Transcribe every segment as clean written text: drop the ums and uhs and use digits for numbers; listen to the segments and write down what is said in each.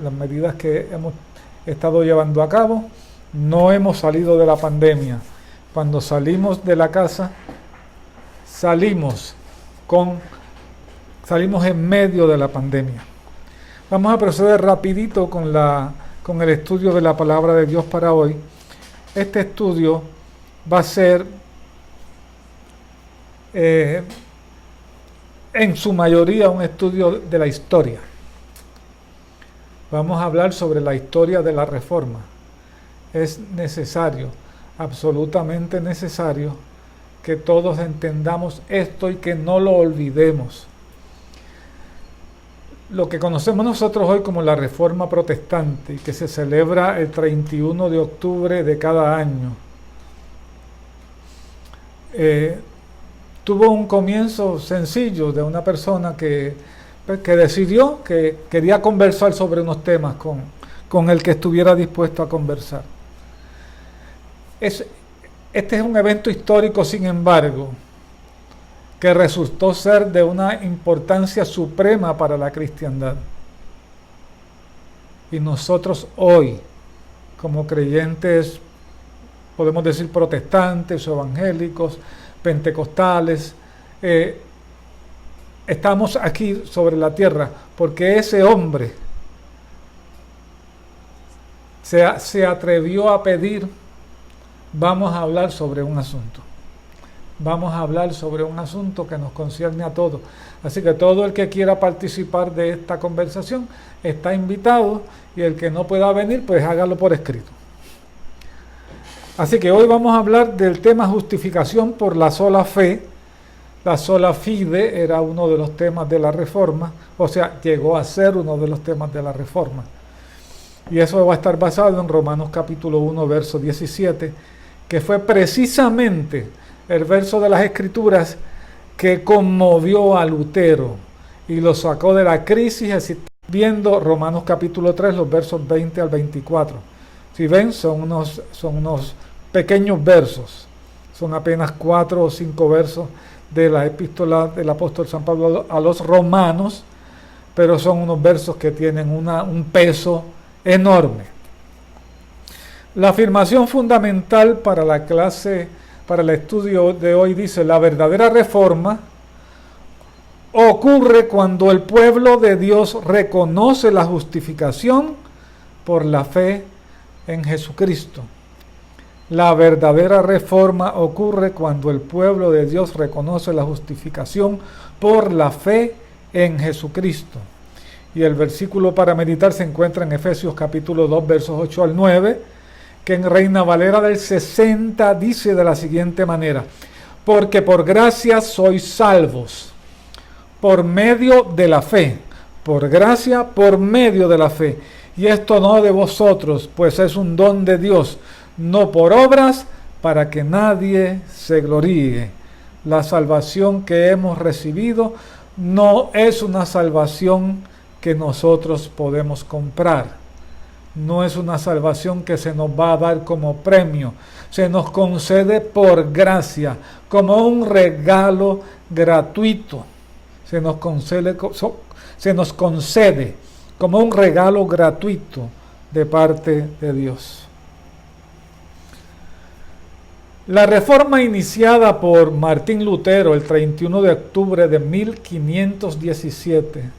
las medidas que hemos estado llevando a cabo. No hemos salido de la pandemia. Cuando salimos de la casa, salimos en medio de la pandemia. Vamos a proceder rapidito con el estudio de la palabra de Dios para hoy. Este estudio va a ser en su mayoría un estudio de la historia. Vamos a hablar sobre la historia de la Reforma. Es necesario, absolutamente necesario, que todos entendamos esto y que no lo olvidemos. Lo que conocemos nosotros hoy como la Reforma Protestante, y que se celebra el 31 de octubre de cada año, tuvo un comienzo sencillo de una persona que decidió que quería conversar sobre unos temas con el que estuviera dispuesto a conversar. Este es un evento histórico, sin embargo, que resultó ser de una importancia suprema para la cristiandad. Y nosotros hoy, como creyentes, podemos decir protestantes o evangélicos, pentecostales, estamos aquí sobre la tierra porque ese hombre se atrevió a pedir. Vamos a hablar sobre un asunto. Vamos a hablar sobre un asunto que nos concierne a todos. Así que todo el que quiera participar de esta conversación está invitado, y el que no pueda venir, pues hágalo por escrito. Así que hoy vamos a hablar del tema justificación por la sola fe. La sola fide era uno de los temas de la Reforma, o sea, llegó a ser uno de los temas de la Reforma. Y eso va a estar basado en Romanos capítulo 1, verso 17, que fue precisamente el verso de las Escrituras que conmovió a Lutero y lo sacó de la crisis, viendo Romanos capítulo 3, los versos 20 al 24. Si ven, son unos pequeños versos, son apenas 4 o 5 versos de la epístola del apóstol San Pablo a los romanos, pero son unos versos que tienen un peso enorme. La afirmación fundamental para el estudio de hoy dice: la verdadera reforma ocurre cuando el pueblo de Dios reconoce la justificación por la fe en Jesucristo. La verdadera reforma ocurre cuando el pueblo de Dios reconoce la justificación por la fe en Jesucristo. Y el versículo para meditar se encuentra en Efesios capítulo 2, versos 8 al 9, que en Reina Valera del 60 dice de la siguiente manera: porque por gracia sois salvos, por medio de la fe. Por gracia, por medio de la fe. Y esto no de vosotros, pues es un don de Dios, no por obras, para que nadie se gloríe. La salvación que hemos recibido no es una salvación que nosotros podemos comprar. No es una salvación que se nos va a dar como premio. Se nos concede por gracia, como un regalo gratuito. Se nos concede como un regalo gratuito de parte de Dios. La reforma iniciada por Martín Lutero el 31 de octubre de 1517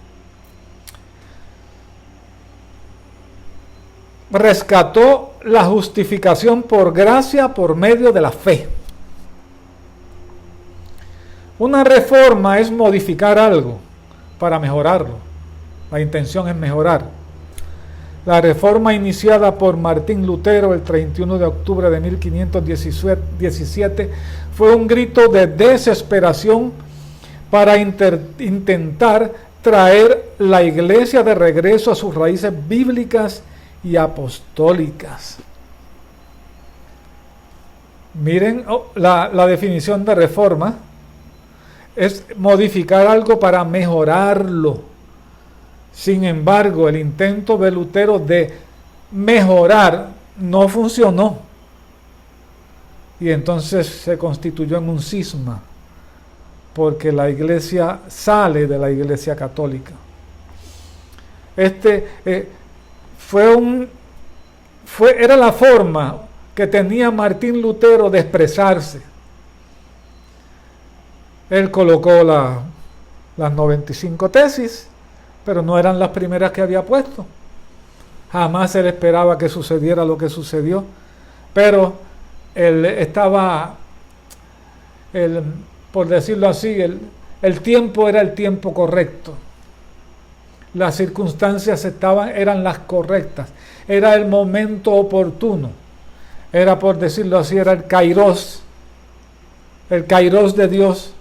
rescató la justificación por gracia por medio de la fe. Una reforma es modificar algo para mejorarlo. La intención es mejorar. La reforma iniciada por Martín Lutero el 31 de octubre de 1517 fue un grito de desesperación para intentar traer la iglesia de regreso a sus raíces bíblicas y apostólicas. Miren la definición de reforma: es modificar algo para mejorarlo. Sin embargo, el intento de Lutero de mejorar no funcionó. Y entonces se constituyó en un cisma, porque la iglesia sale de la iglesia católica. era la forma que tenía Martín Lutero de expresarse. Él colocó las 95 tesis, pero no eran las primeras que había puesto. Jamás él esperaba que sucediera lo que sucedió, pero él estaba, por decirlo así, el tiempo era el tiempo correcto. Las circunstancias eran las correctas. Era el momento oportuno. Era, por decirlo así, era el kairos de Dios.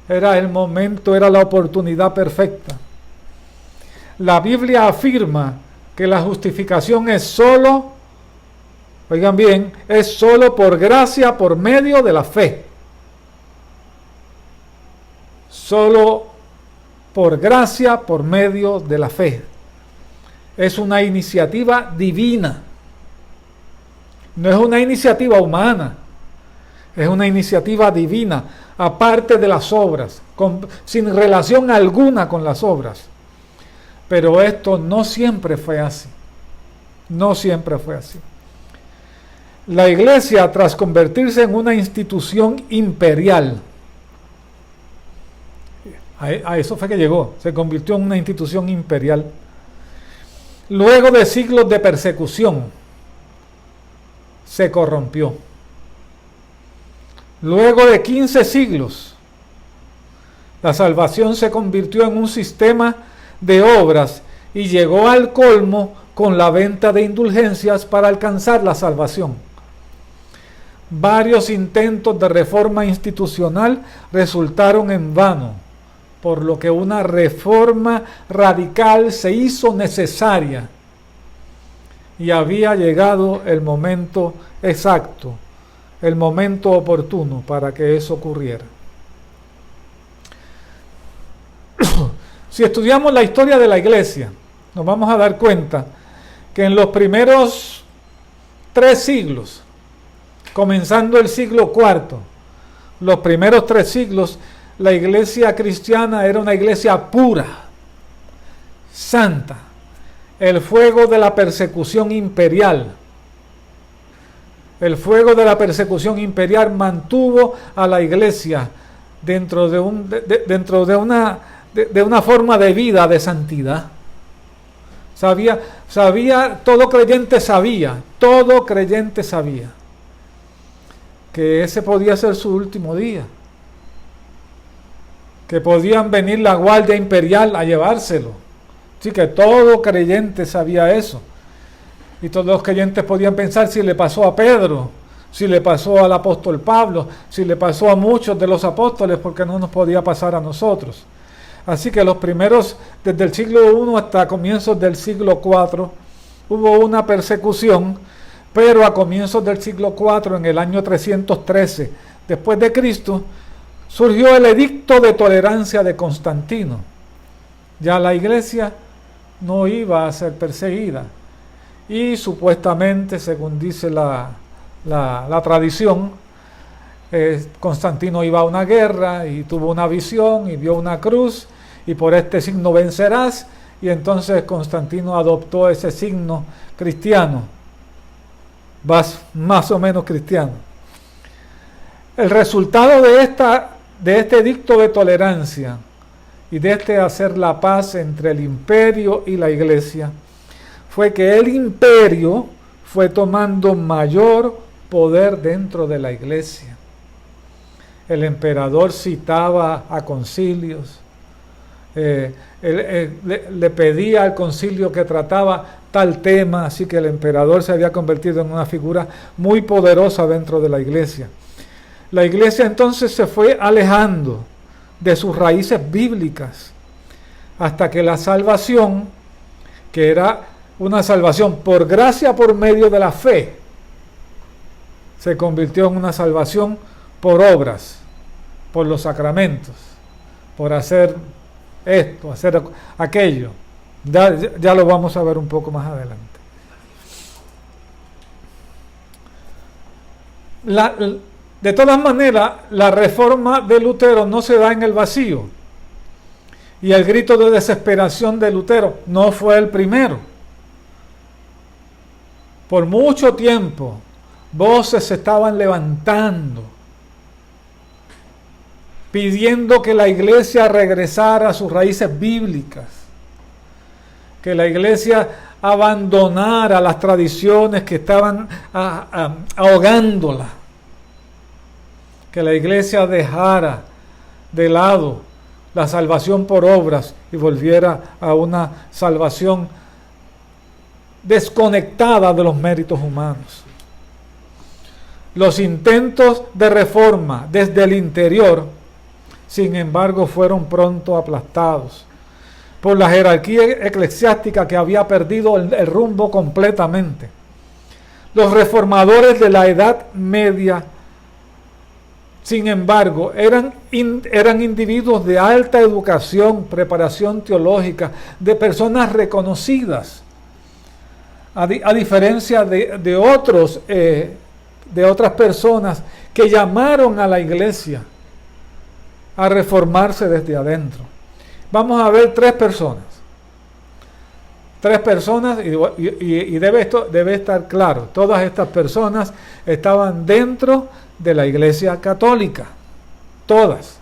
Era el momento, era la oportunidad perfecta. La Biblia afirma que la justificación es solo, oigan bien, es solo por gracia, por medio de la fe. Solo por gracia, por medio de la fe. Es una iniciativa divina. No es una iniciativa humana. Es una iniciativa divina, aparte de las obras, sin relación alguna con las obras. Pero esto no siempre fue así. No siempre fue así. La Iglesia, tras convertirse en una institución imperial, a eso fue que llegó, se convirtió en una institución imperial. Luego de siglos de persecución, se corrompió. Luego de 15 siglos, la salvación se convirtió en un sistema de obras y llegó al colmo con la venta de indulgencias para alcanzar la salvación. Varios intentos de reforma institucional resultaron en vano, por lo que una reforma radical se hizo necesaria y había llegado el momento exacto, el momento oportuno para que eso ocurriera. Si estudiamos la historia de la Iglesia, nos vamos a dar cuenta que en los primeros 3 siglos, comenzando el siglo IV, los primeros 3 siglos, la iglesia cristiana era una iglesia pura, santa. El fuego de la persecución imperial. El fuego de la persecución imperial mantuvo a la iglesia dentro de una forma de vida de santidad. Todo creyente sabía que ese podía ser su último día, que podían venir la guardia imperial a llevárselo. Así que todo creyente sabía eso. Y todos los creyentes podían pensar si le pasó a Pedro, si le pasó al apóstol Pablo, si le pasó a muchos de los apóstoles, porque no nos podía pasar a nosotros. Así que los primeros, desde el siglo I hasta comienzos del siglo IV, hubo una persecución, pero a comienzos del siglo IV, en el año 313 después de Cristo, surgió el edicto de tolerancia de Constantino. Ya la iglesia no iba a ser perseguida. Y supuestamente, según dice la tradición, Constantino iba a una guerra y tuvo una visión y vio una cruz, y por este signo vencerás, y entonces Constantino adoptó ese signo cristiano, más o menos cristiano. El resultado de este edicto de tolerancia y de este hacer la paz entre el imperio y la iglesia fue que el imperio fue tomando mayor poder dentro de la iglesia. El emperador citaba a concilios, le pedía al concilio que trataba tal tema, así que el emperador se había convertido en una figura muy poderosa dentro de la iglesia. La iglesia entonces se fue alejando de sus raíces bíblicas hasta que la salvación, que era una salvación por gracia por medio de la fe, se convirtió en una salvación por obras, por los sacramentos, por hacer esto, hacer aquello. Ya lo vamos a ver un poco más adelante. De todas maneras, la reforma de Lutero no se da en el vacío. Y el grito de desesperación de Lutero no fue el primero. Por mucho tiempo, voces se estaban levantando, pidiendo que la iglesia regresara a sus raíces bíblicas, que la iglesia abandonara las tradiciones que estaban ahogándola, que la iglesia dejara de lado la salvación por obras y volviera a una salvación desconectada de los méritos humanos. Los intentos de reforma desde el interior, sin embargo, fueron pronto aplastados por la jerarquía eclesiástica que había perdido el rumbo completamente. Los reformadores de la Edad Media, sin embargo, eran individuos de alta educación, preparación teológica, de personas reconocidas, a diferencia de otras personas que llamaron a la iglesia a reformarse desde adentro. Vamos a ver tres personas y debe estar claro, todas estas personas estaban dentro de la iglesia católica, todas.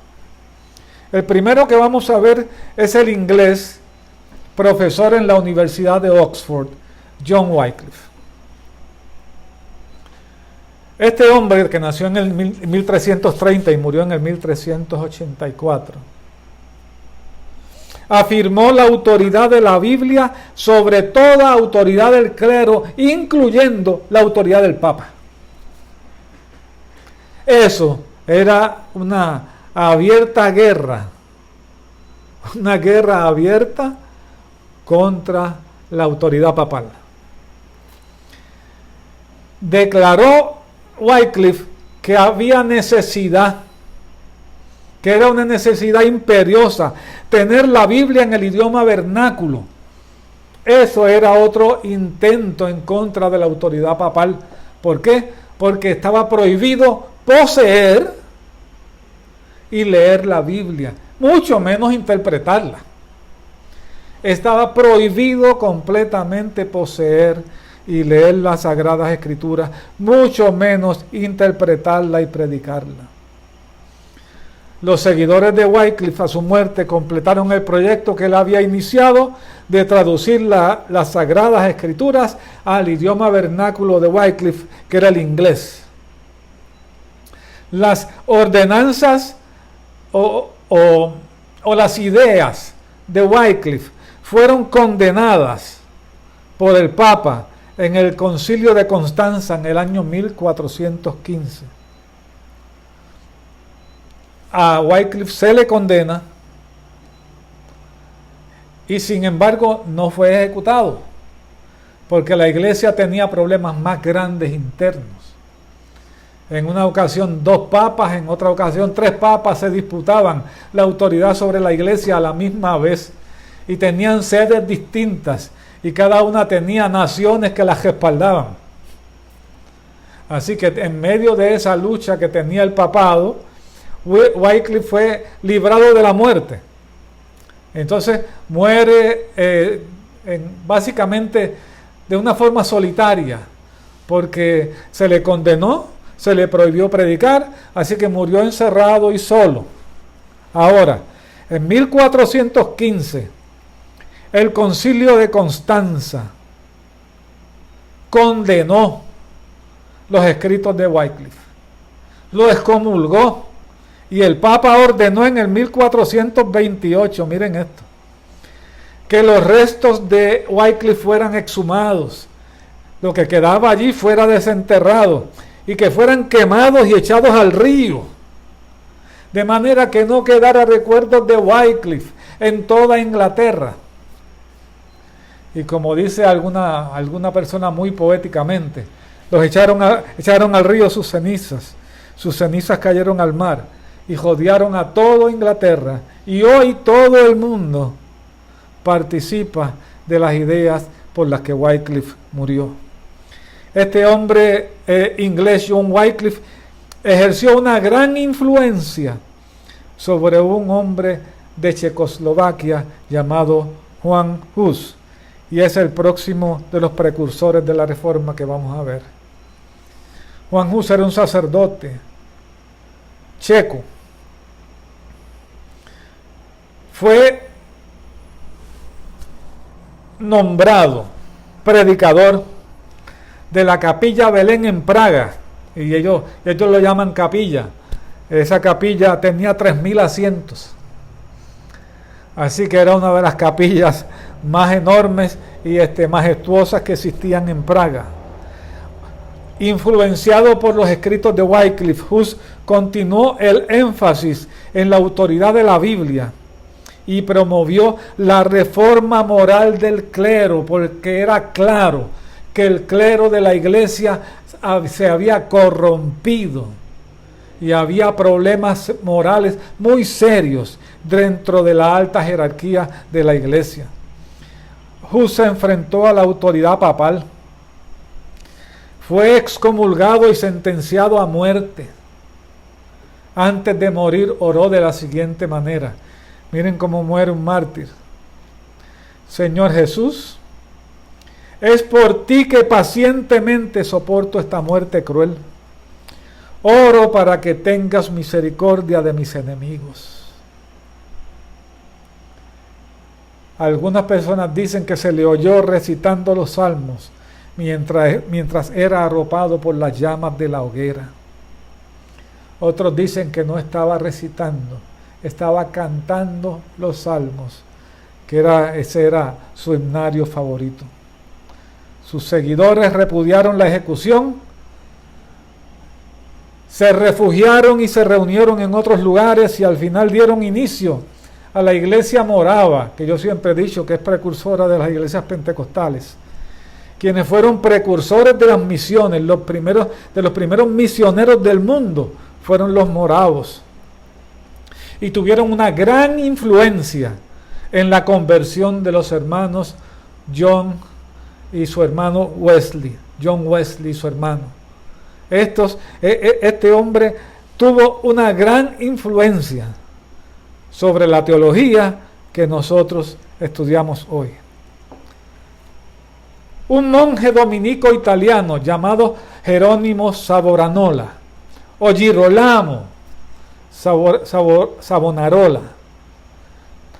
El primero que vamos a ver es el inglés, profesor en la Universidad de Oxford, John Wycliffe. Este hombre, que nació en el 1330 y murió en el 1384, afirmó la autoridad de la Biblia sobre toda autoridad del clero, incluyendo la autoridad del Papa. Eso era una abierta guerra, una guerra abierta contra la autoridad papal. Declaró Wycliffe que había necesidad, que era una necesidad imperiosa, tener la Biblia en el idioma vernáculo. Eso era otro intento en contra de la autoridad papal. ¿Por qué? Porque estaba prohibido poseer y leer la Biblia, mucho menos interpretarla. Estaba prohibido completamente poseer y leer las Sagradas Escrituras, mucho menos interpretarla y predicarla. Los seguidores de Wycliffe a su muerte completaron el proyecto que él había iniciado de traducir las Sagradas Escrituras al idioma vernáculo de Wycliffe, que era el inglés. Las ordenanzas o las ideas de Wycliffe fueron condenadas por el Papa en el Concilio de Constanza en el año 1415. A Wycliffe se le condena y sin embargo no fue ejecutado, porque la iglesia tenía problemas más grandes internos. En una ocasión 2 papas, en otra ocasión 3 papas se disputaban la autoridad sobre la iglesia a la misma vez y tenían sedes distintas y cada una tenía naciones que las respaldaban. Así que en medio de esa lucha que tenía el papado, Wycliffe fue librado de la muerte. Entonces muere básicamente de una forma solitaria, porque se le condenó, se le prohibió predicar, así que murió encerrado y solo. Ahora, en 1415, el Concilio de Constanza condenó los escritos de Wycliffe, lo excomulgó, y el Papa ordenó en el 1428, miren esto, que los restos de Wycliffe fueran exhumados, lo que quedaba allí fuera desenterrado, y que fueran quemados y echados al río, de manera que no quedara recuerdos de Wycliffe en toda Inglaterra. Y como dice alguna persona muy poéticamente, los echaron al río sus cenizas cayeron al mar y rodearon a toda Inglaterra, y hoy todo el mundo participa de las ideas por las que Wycliffe murió. Este hombre inglés, John Wycliffe, ejerció una gran influencia sobre un hombre de Checoslovaquia llamado Juan Hus, y es el próximo de los precursores de la Reforma que vamos a ver. Juan Hus era un sacerdote checo. Fue nombrado predicador de la Capilla Belén en Praga, y ellos lo llaman capilla. Esa capilla tenía 3.000 asientos, así que era una de las capillas más enormes y majestuosas que existían en Praga. Influenciado por los escritos de Wycliffe, Hus continuó el énfasis en la autoridad de la Biblia y promovió la reforma moral del clero, porque era claro que el clero de la iglesia se había corrompido y había problemas morales muy serios dentro de la alta jerarquía de la iglesia. Hus se enfrentó a la autoridad papal, fue excomulgado y sentenciado a muerte. Antes de morir oró de la siguiente manera. Miren cómo muere un mártir. Señor Jesús, es por ti que pacientemente soporto esta muerte cruel. Oro para que tengas misericordia de mis enemigos. Algunas personas dicen que se le oyó recitando los salmos mientras era arropado por las llamas de la hoguera. Otros dicen que no estaba recitando, estaba cantando los salmos, ese era su himnario favorito. Sus seguidores repudiaron la ejecución, se refugiaron y se reunieron en otros lugares y al final dieron inicio a la iglesia morava, que yo siempre he dicho que es precursora de las iglesias pentecostales, quienes fueron precursores de las misiones, de los primeros misioneros del mundo fueron los moravos, y tuvieron una gran influencia en la conversión de los hermanos John y su hermano Wesley, John Wesley y su hermano. Este hombre tuvo una gran influencia sobre la teología que nosotros estudiamos hoy. Un monje dominico italiano llamado Jerónimo Savonarola o Girolamo Savonarola,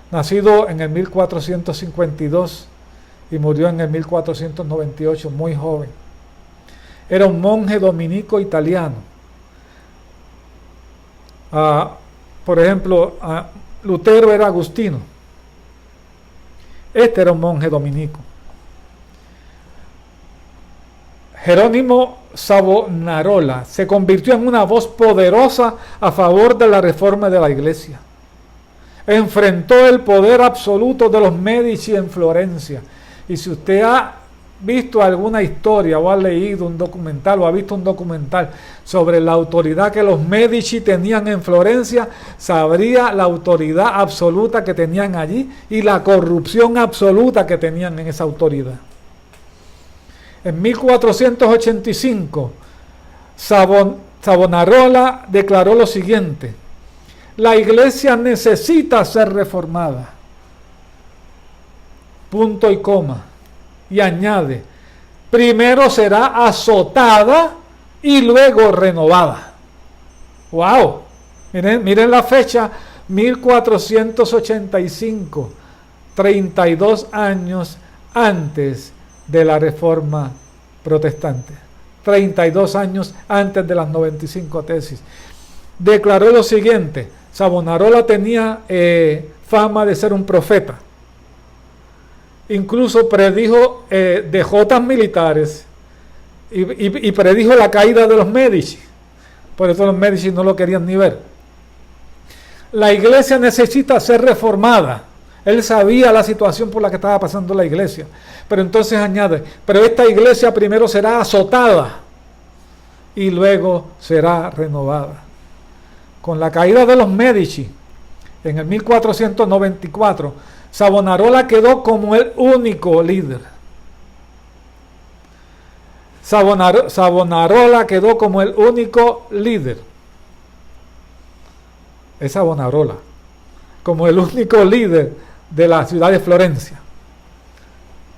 nacido en el 1452 y murió en el 1498, muy joven. Era un monje dominico italiano. Por ejemplo, Lutero era agustino. Este era un monje dominico. Jerónimo Savonarola se convirtió en una voz poderosa a favor de la reforma de la iglesia. Enfrentó el poder absoluto de los Medici en Florencia. Y si usted ha visto alguna historia o ha leído un documental o ha visto un documental sobre la autoridad que los Medici tenían en Florencia, sabría la autoridad absoluta que tenían allí y la corrupción absoluta que tenían en esa autoridad. En 1485, Savonarola declaró lo siguiente: la iglesia necesita ser reformada. Punto y coma. Y añade: primero será azotada y luego renovada. ¡Wow! Miren la fecha, 1485, 32 años antes de la Reforma Protestante, 32 años antes de las 95 tesis. Declaró lo siguiente: Savonarola tenía fama de ser un profeta. Incluso predijo dejotas militares y predijo la caída de los Medici. Por eso los Medici no lo querían ni ver. La iglesia necesita ser reformada. Él sabía la situación por la que estaba pasando la iglesia. Pero entonces añade: pero esta iglesia primero será azotada y luego será renovada. Con la caída de los Medici en el 1494, Savonarola quedó como el único líder. Savonarola quedó como el único líder. Es Savonarola, como el único líder de la ciudad de Florencia.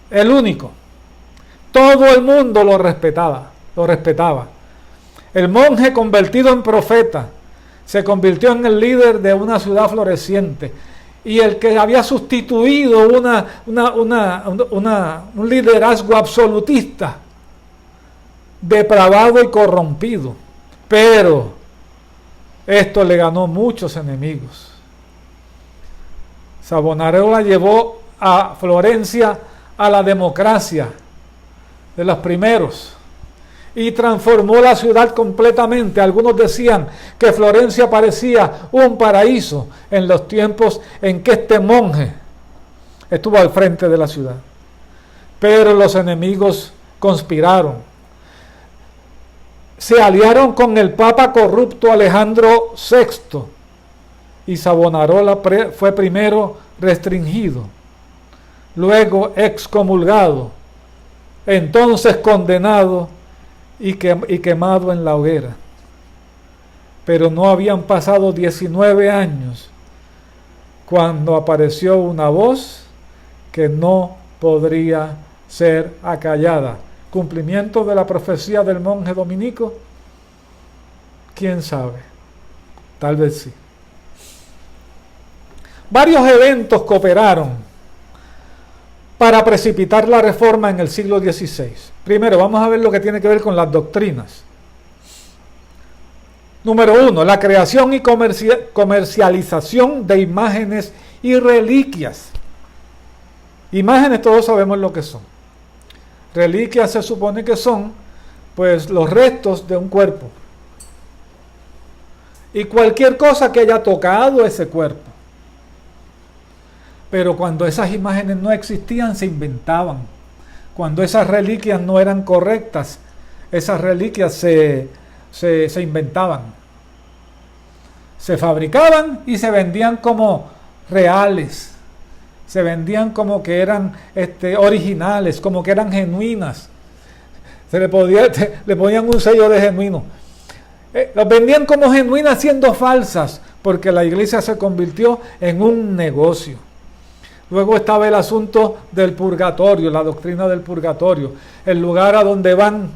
el único. Todo el mundo lo respetaba. El monje convertido en profeta se convirtió en el líder de una ciudad floreciente. Y el que había sustituido un liderazgo absolutista, depravado y corrompido. Pero esto le ganó muchos enemigos. Savonarola llevó a Florencia a la democracia de los primeros y transformó la ciudad completamente. Algunos decían que Florencia parecía un paraíso en los tiempos en que este monje estuvo al frente de la ciudad. Pero los enemigos conspiraron. Se aliaron con el papa corrupto Alejandro VI y Savonarola fue primero restringido, luego excomulgado, entonces condenado y quemado en la hoguera. Pero no habían pasado 19 años cuando apareció una voz que no podría ser acallada. ¿Cumplimiento de la profecía del monje dominico? ¿Quién sabe? Tal vez sí. Varios eventos cooperaron para precipitar la reforma en el siglo XVI. Primero, vamos a ver lo que tiene que ver con las doctrinas. Número 1, la creación y comercialización de imágenes y reliquias. Imágenes todos sabemos lo que son. Reliquias se supone que son, pues, los restos de un cuerpo. Y cualquier cosa que haya tocado ese cuerpo. Pero cuando esas imágenes no existían, se inventaban. Cuando esas reliquias no eran correctas, esas reliquias se inventaban. Se fabricaban y se vendían como reales. Se vendían como que eran originales, como que eran genuinas. Le ponían un sello de genuino. Los vendían como genuinas siendo falsas, porque la iglesia se convirtió en un negocio. Luego estaba el asunto del purgatorio, la doctrina del purgatorio, el lugar a donde van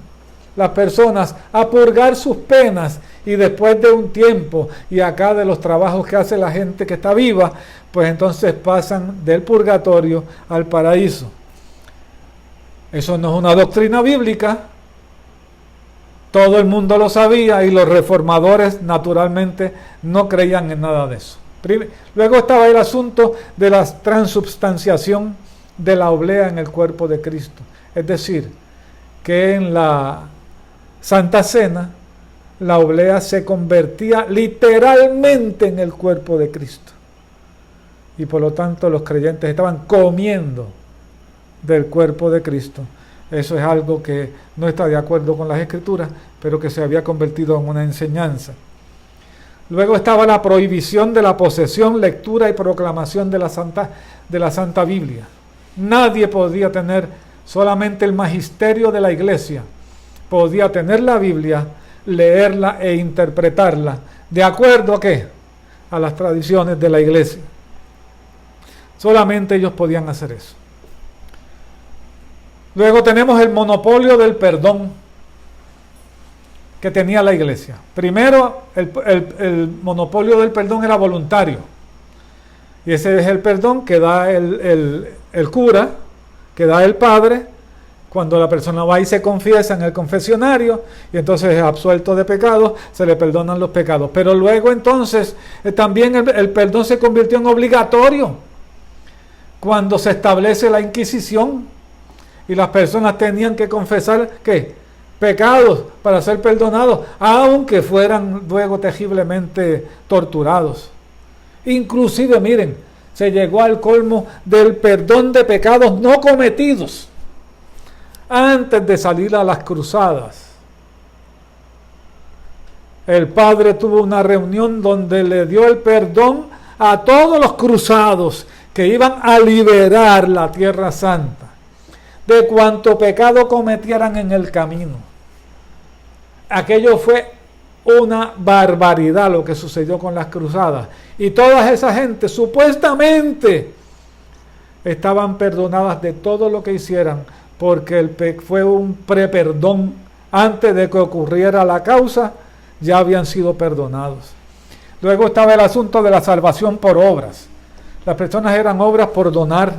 las personas a purgar sus penas y después de un tiempo y acá de los trabajos que hace la gente que está viva, pues entonces pasan del purgatorio al paraíso. Eso no es una doctrina bíblica, todo el mundo lo sabía y los reformadores naturalmente no creían en nada de eso. Luego estaba el asunto de la transubstanciación de la oblea en el cuerpo de Cristo. Es decir, que en la Santa Cena la oblea se convertía literalmente en el cuerpo de Cristo. Y por lo tanto los creyentes estaban comiendo del cuerpo de Cristo. Eso es algo que no está de acuerdo con las Escrituras, pero que se había convertido en una enseñanza. Luego estaba la prohibición de la posesión, lectura y proclamación de la Santa Biblia. Nadie podía tener, solamente el magisterio de la iglesia podía tener la Biblia, leerla e interpretarla. ¿De acuerdo a qué? A las tradiciones de la iglesia. Solamente ellos podían hacer eso. Luego tenemos el monopolio del perdón que tenía la iglesia. Primero, el monopolio del perdón era voluntario. Y ese es el perdón que da el cura, que da el padre, cuando la persona va y se confiesa en el confesionario, y entonces es absuelto de pecados, se le perdonan los pecados. Pero luego entonces, también el perdón se convirtió en obligatorio, cuando se establece la Inquisición, y las personas tenían que confesar, ¿qué? Pecados para ser perdonados, aunque fueran luego terriblemente torturados. Inclusive, miren, se llegó al colmo del perdón de pecados no cometidos antes de salir a las cruzadas. El padre tuvo una reunión donde le dio el perdón a todos los cruzados que iban a liberar la Tierra Santa de cuanto pecado cometieran en el camino. Aquello fue una barbaridad lo que sucedió con las cruzadas. Y toda esa gente supuestamente estaban perdonadas de todo lo que hicieran, porque fue un preperdón. Antes de que ocurriera la causa, ya habían sido perdonados. Luego estaba el asunto de la salvación por obras. Las personas eran obras por donar,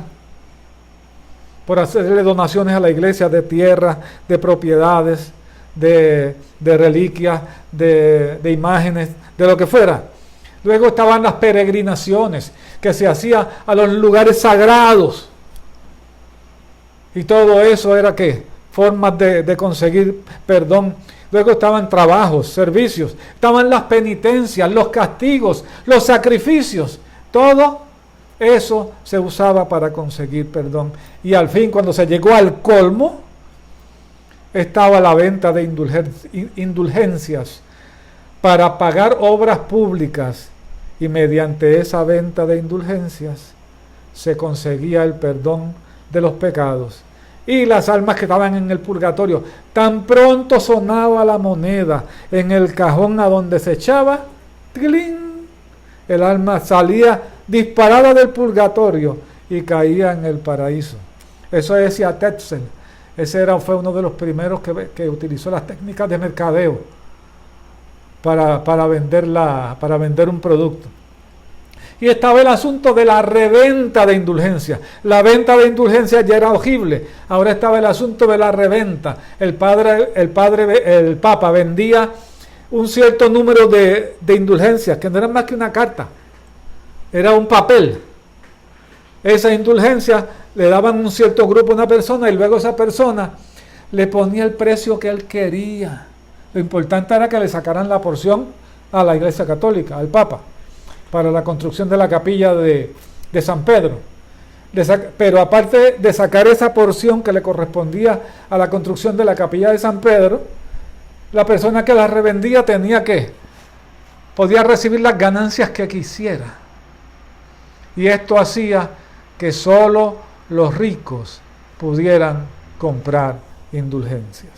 por hacerle donaciones a la iglesia de tierra, de propiedades, de reliquias, de imágenes, de lo que fuera. Luego estaban las peregrinaciones que se hacían a los lugares sagrados. Y todo eso era ¿qué? Formas de conseguir perdón. Luego estaban trabajos, servicios, estaban las penitencias, los castigos, los sacrificios. Todo eso se usaba para conseguir perdón. Y al fin, cuando se llegó al colmo, estaba la venta de indulgencias para pagar obras públicas. Y mediante esa venta de indulgencias se conseguía el perdón de los pecados. Y las almas que estaban en el purgatorio, tan pronto sonaba la moneda en el cajón a donde se echaba, ¡trilín!, el alma salía disparada del purgatorio y caía en el paraíso. Eso decía Tetzel. Ese fue uno de los primeros que utilizó las técnicas de mercadeo para vender un producto. Y estaba el asunto de la reventa de indulgencias. La venta de indulgencias ya era ojible. Ahora estaba el asunto de la reventa. El Papa vendía un cierto número de indulgencias, que no eran más que una carta. Era un papel. Esa indulgencia le daban un cierto grupo a una persona y luego esa persona le ponía el precio que él quería. Lo importante era que le sacaran la porción a la Iglesia Católica, al Papa, para la construcción de la capilla de San Pedro. Pero aparte de sacar esa porción que le correspondía a la construcción de la capilla de San Pedro, la persona que la revendía podía recibir las ganancias que quisiera. Y esto hacía que solo los ricos pudieran comprar indulgencias.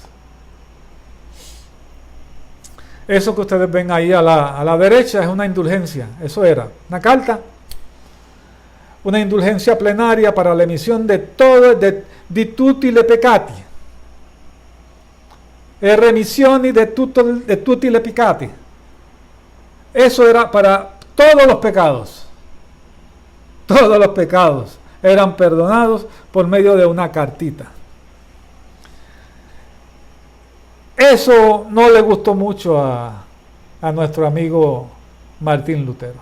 Eso que ustedes ven ahí a la derecha es una indulgencia. Eso era una carta, una indulgencia plenaria para la emisión de todo, di tutti le peccati. Remissioni de tutti le peccati. Eso era para todos los pecados. Todos los pecados eran perdonados por medio de una cartita. Eso no le gustó mucho a nuestro amigo Martín Lutero.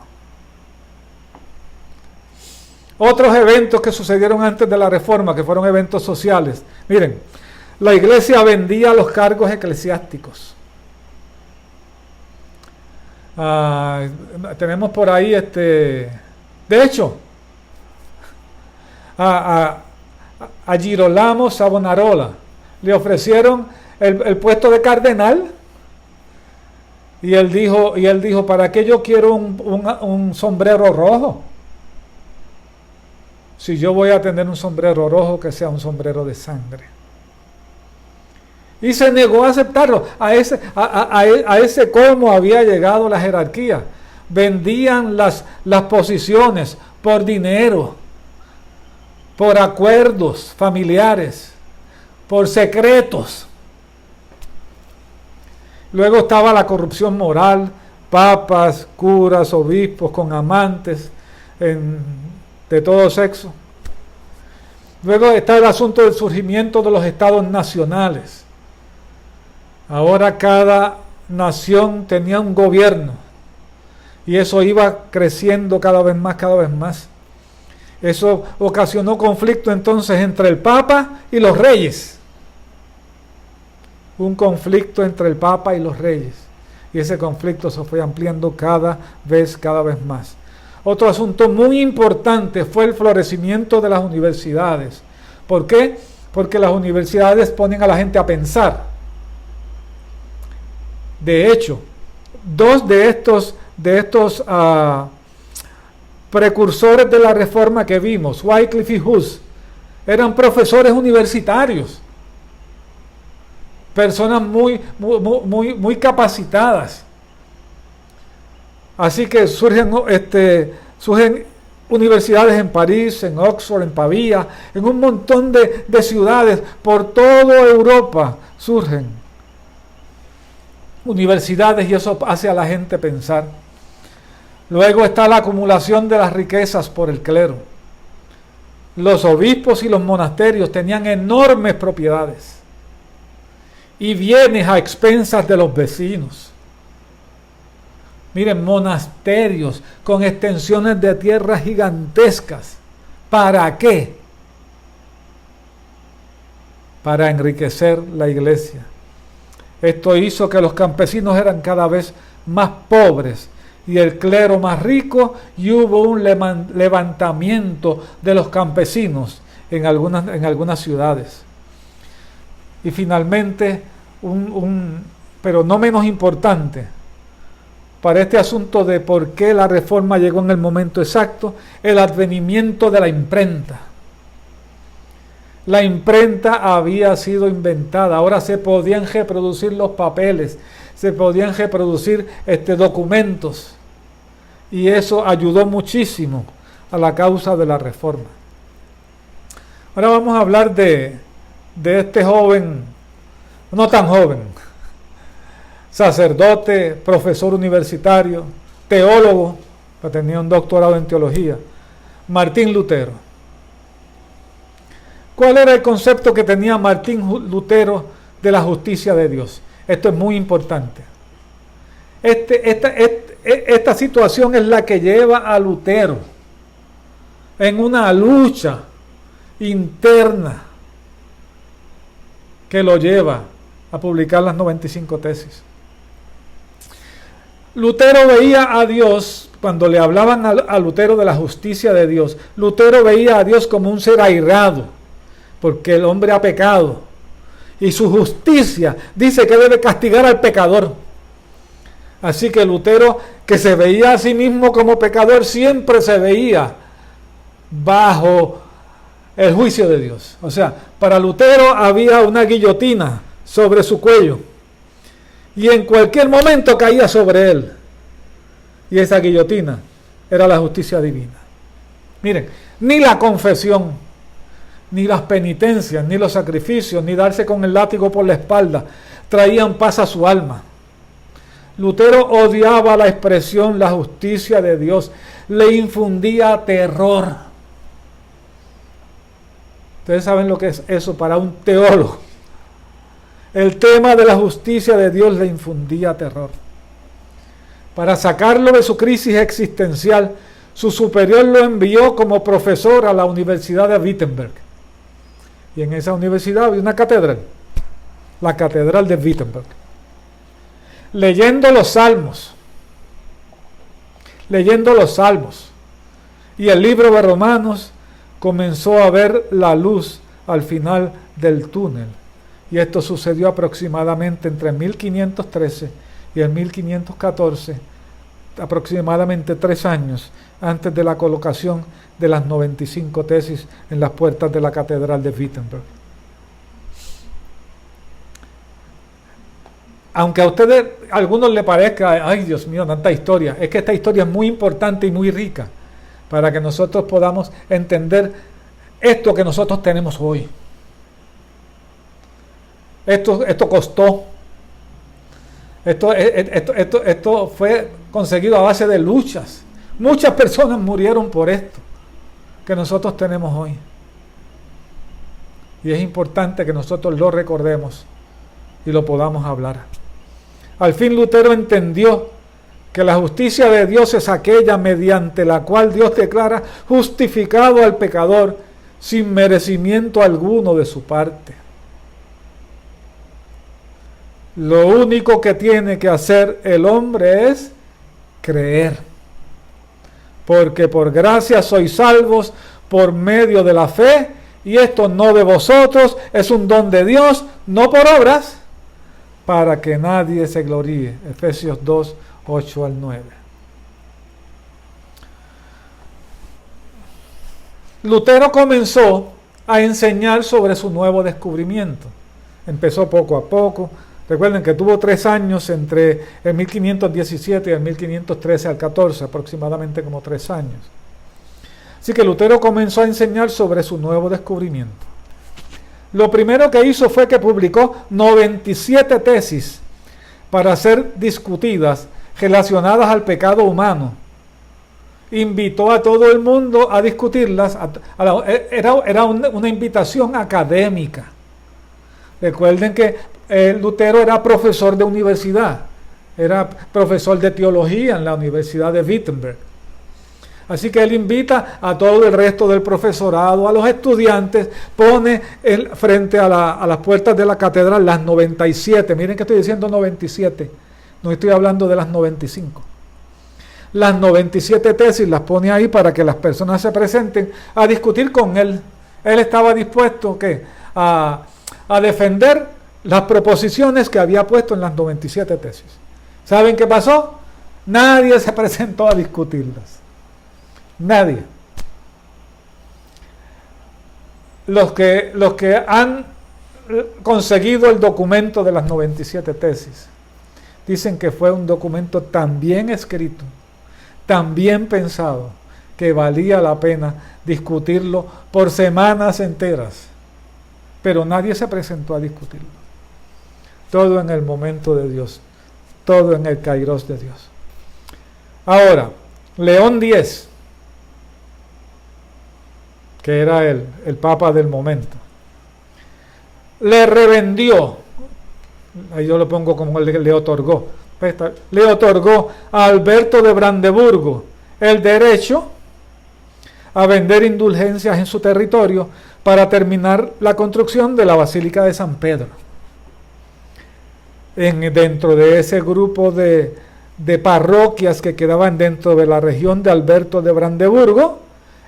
Otros eventos que sucedieron antes de la Reforma, que fueron eventos sociales. Miren, la iglesia vendía los cargos eclesiásticos. Tenemos por ahí, de hecho, a Girolamo Savonarola le ofrecieron el puesto de cardenal y él dijo, ¿para qué yo quiero un sombrero rojo? Si yo voy a tener un sombrero rojo, que sea un sombrero de sangre. Y se negó a aceptarlo. A ese cómo había llegado la jerarquía. Vendían las posiciones por dinero, por acuerdos familiares, por secretos. Luego estaba la corrupción moral, papas, curas, obispos con amantes de todo sexo. Luego está el asunto del surgimiento de los estados nacionales. Ahora cada nación tenía un gobierno y eso iba creciendo cada vez más. Eso ocasionó conflicto entonces entre el Papa y los reyes. Un conflicto entre el Papa y los reyes. Y ese conflicto se fue ampliando cada vez más. Otro asunto muy importante fue el florecimiento de las universidades. ¿Por qué? Porque las universidades ponen a la gente a pensar. De hecho, dos de estos precursores de la reforma que vimos, Wycliffe y Hus, eran profesores universitarios. Personas muy capacitadas. Así que surgen universidades en París, en Oxford, en Pavía, en un montón de ciudades por toda Europa surgen universidades y eso hace a la gente pensar. Luego está la acumulación de las riquezas por el clero. Los obispos y los monasterios tenían enormes propiedades y bienes a expensas de los vecinos. Miren, monasterios con extensiones de tierra gigantescas. ¿Para qué? Para enriquecer la iglesia. Esto hizo que los campesinos eran cada vez más pobres y el clero más rico, y hubo un levantamiento de los campesinos en algunas ciudades. Y finalmente, pero no menos importante, para este asunto de por qué la reforma llegó en el momento exacto, el advenimiento de la imprenta. La imprenta había sido inventada, ahora se podían reproducir los papeles, se podían reproducir documentos, y eso ayudó muchísimo a la causa de la reforma. Ahora vamos a hablar de este joven, no tan joven, sacerdote, profesor universitario, teólogo, que tenía un doctorado en teología, Martín Lutero. ¿Cuál era el concepto que tenía Martín Lutero de la justicia de Dios? Esto es muy importante. Esta situación es la que lleva a Lutero en una lucha interna que lo lleva a publicar las 95 tesis. Lutero veía a Dios, cuando le hablaban a Lutero de la justicia de Dios, Lutero veía a Dios como un ser airado, porque el hombre ha pecado, y su justicia dice que debe castigar al pecador. Así que Lutero, que se veía a sí mismo como pecador, siempre se veía bajo el juicio de Dios. O sea, para Lutero había una guillotina sobre su cuello, y en cualquier momento caía sobre él, y esa guillotina era la justicia divina. Miren, ni la confesión, ni las penitencias, ni los sacrificios, ni darse con el látigo por la espalda traían paz a su alma. Lutero odiaba la expresión la justicia de Dios, le infundía terror. Ustedes saben lo que es eso para un teólogo. El tema de la justicia de Dios le infundía terror. Para sacarlo de su crisis existencial, su superior lo envió como profesor a la Universidad de Wittenberg. Y en esa universidad había una catedral, la Catedral de Wittenberg. Leyendo los salmos y el libro de Romanos, comenzó a ver la luz al final del túnel. Y esto sucedió aproximadamente entre 1513 y el 1514, aproximadamente 3 años antes de la colocación de las 95 tesis en las puertas de la Catedral de Wittenberg. Aunque a ustedes, a algunos les parezca, ay Dios mío, tanta historia, es que esta historia es muy importante y muy rica para que nosotros podamos entender esto que nosotros tenemos hoy. Esto costó. Esto fue conseguido a base de luchas. Muchas personas murieron por esto que nosotros tenemos hoy. Y es importante que nosotros lo recordemos y lo podamos hablar. Al fin Lutero entendió que la justicia de Dios es aquella mediante la cual Dios declara justificado al pecador sin merecimiento alguno de su parte. Lo único que tiene que hacer el hombre es creer. Porque por gracia sois salvos por medio de la fe, y esto no de vosotros, es un don de Dios, no por obras, para que nadie se gloríe. Efesios 2, 8 al 9. Lutero comenzó a enseñar sobre su nuevo descubrimiento. Empezó poco a poco. Recuerden que tuvo 3 años entre el 1517 y el 1513 al 14, aproximadamente como 3 años. Así que Lutero comenzó a enseñar sobre su nuevo descubrimiento. Lo primero que hizo fue que publicó 97 tesis para ser discutidas relacionadas al pecado humano. Invitó a todo el mundo a discutirlas. Era una invitación académica. Recuerden que Lutero era profesor de universidad. Era profesor de teología en la Universidad de Wittenberg. Así que él invita a todo el resto del profesorado, a los estudiantes, pone frente a las puertas de la catedral las 97. Miren que estoy diciendo 97. No estoy hablando de las 95. Las 97 tesis las pone ahí para que las personas se presenten a discutir con él. Él estaba dispuesto a defender las proposiciones que había puesto en las 97 tesis. ¿Saben qué pasó? Nadie se presentó a discutirlas. Nadie. Los que han conseguido el documento de las 97 tesis dicen que fue un documento tan bien escrito, tan bien pensado, que valía la pena discutirlo por semanas enteras. Pero nadie se presentó a discutirlo. Todo en el momento de Dios, todo en el kairos de Dios. Ahora, León X, que era el papa del momento, le revendió, ahí yo lo pongo como le otorgó a Alberto de Brandeburgo el derecho a vender indulgencias en su territorio para terminar la construcción de la Basílica de San Pedro. Dentro de ese grupo de parroquias que quedaban dentro de la región de Alberto de Brandeburgo,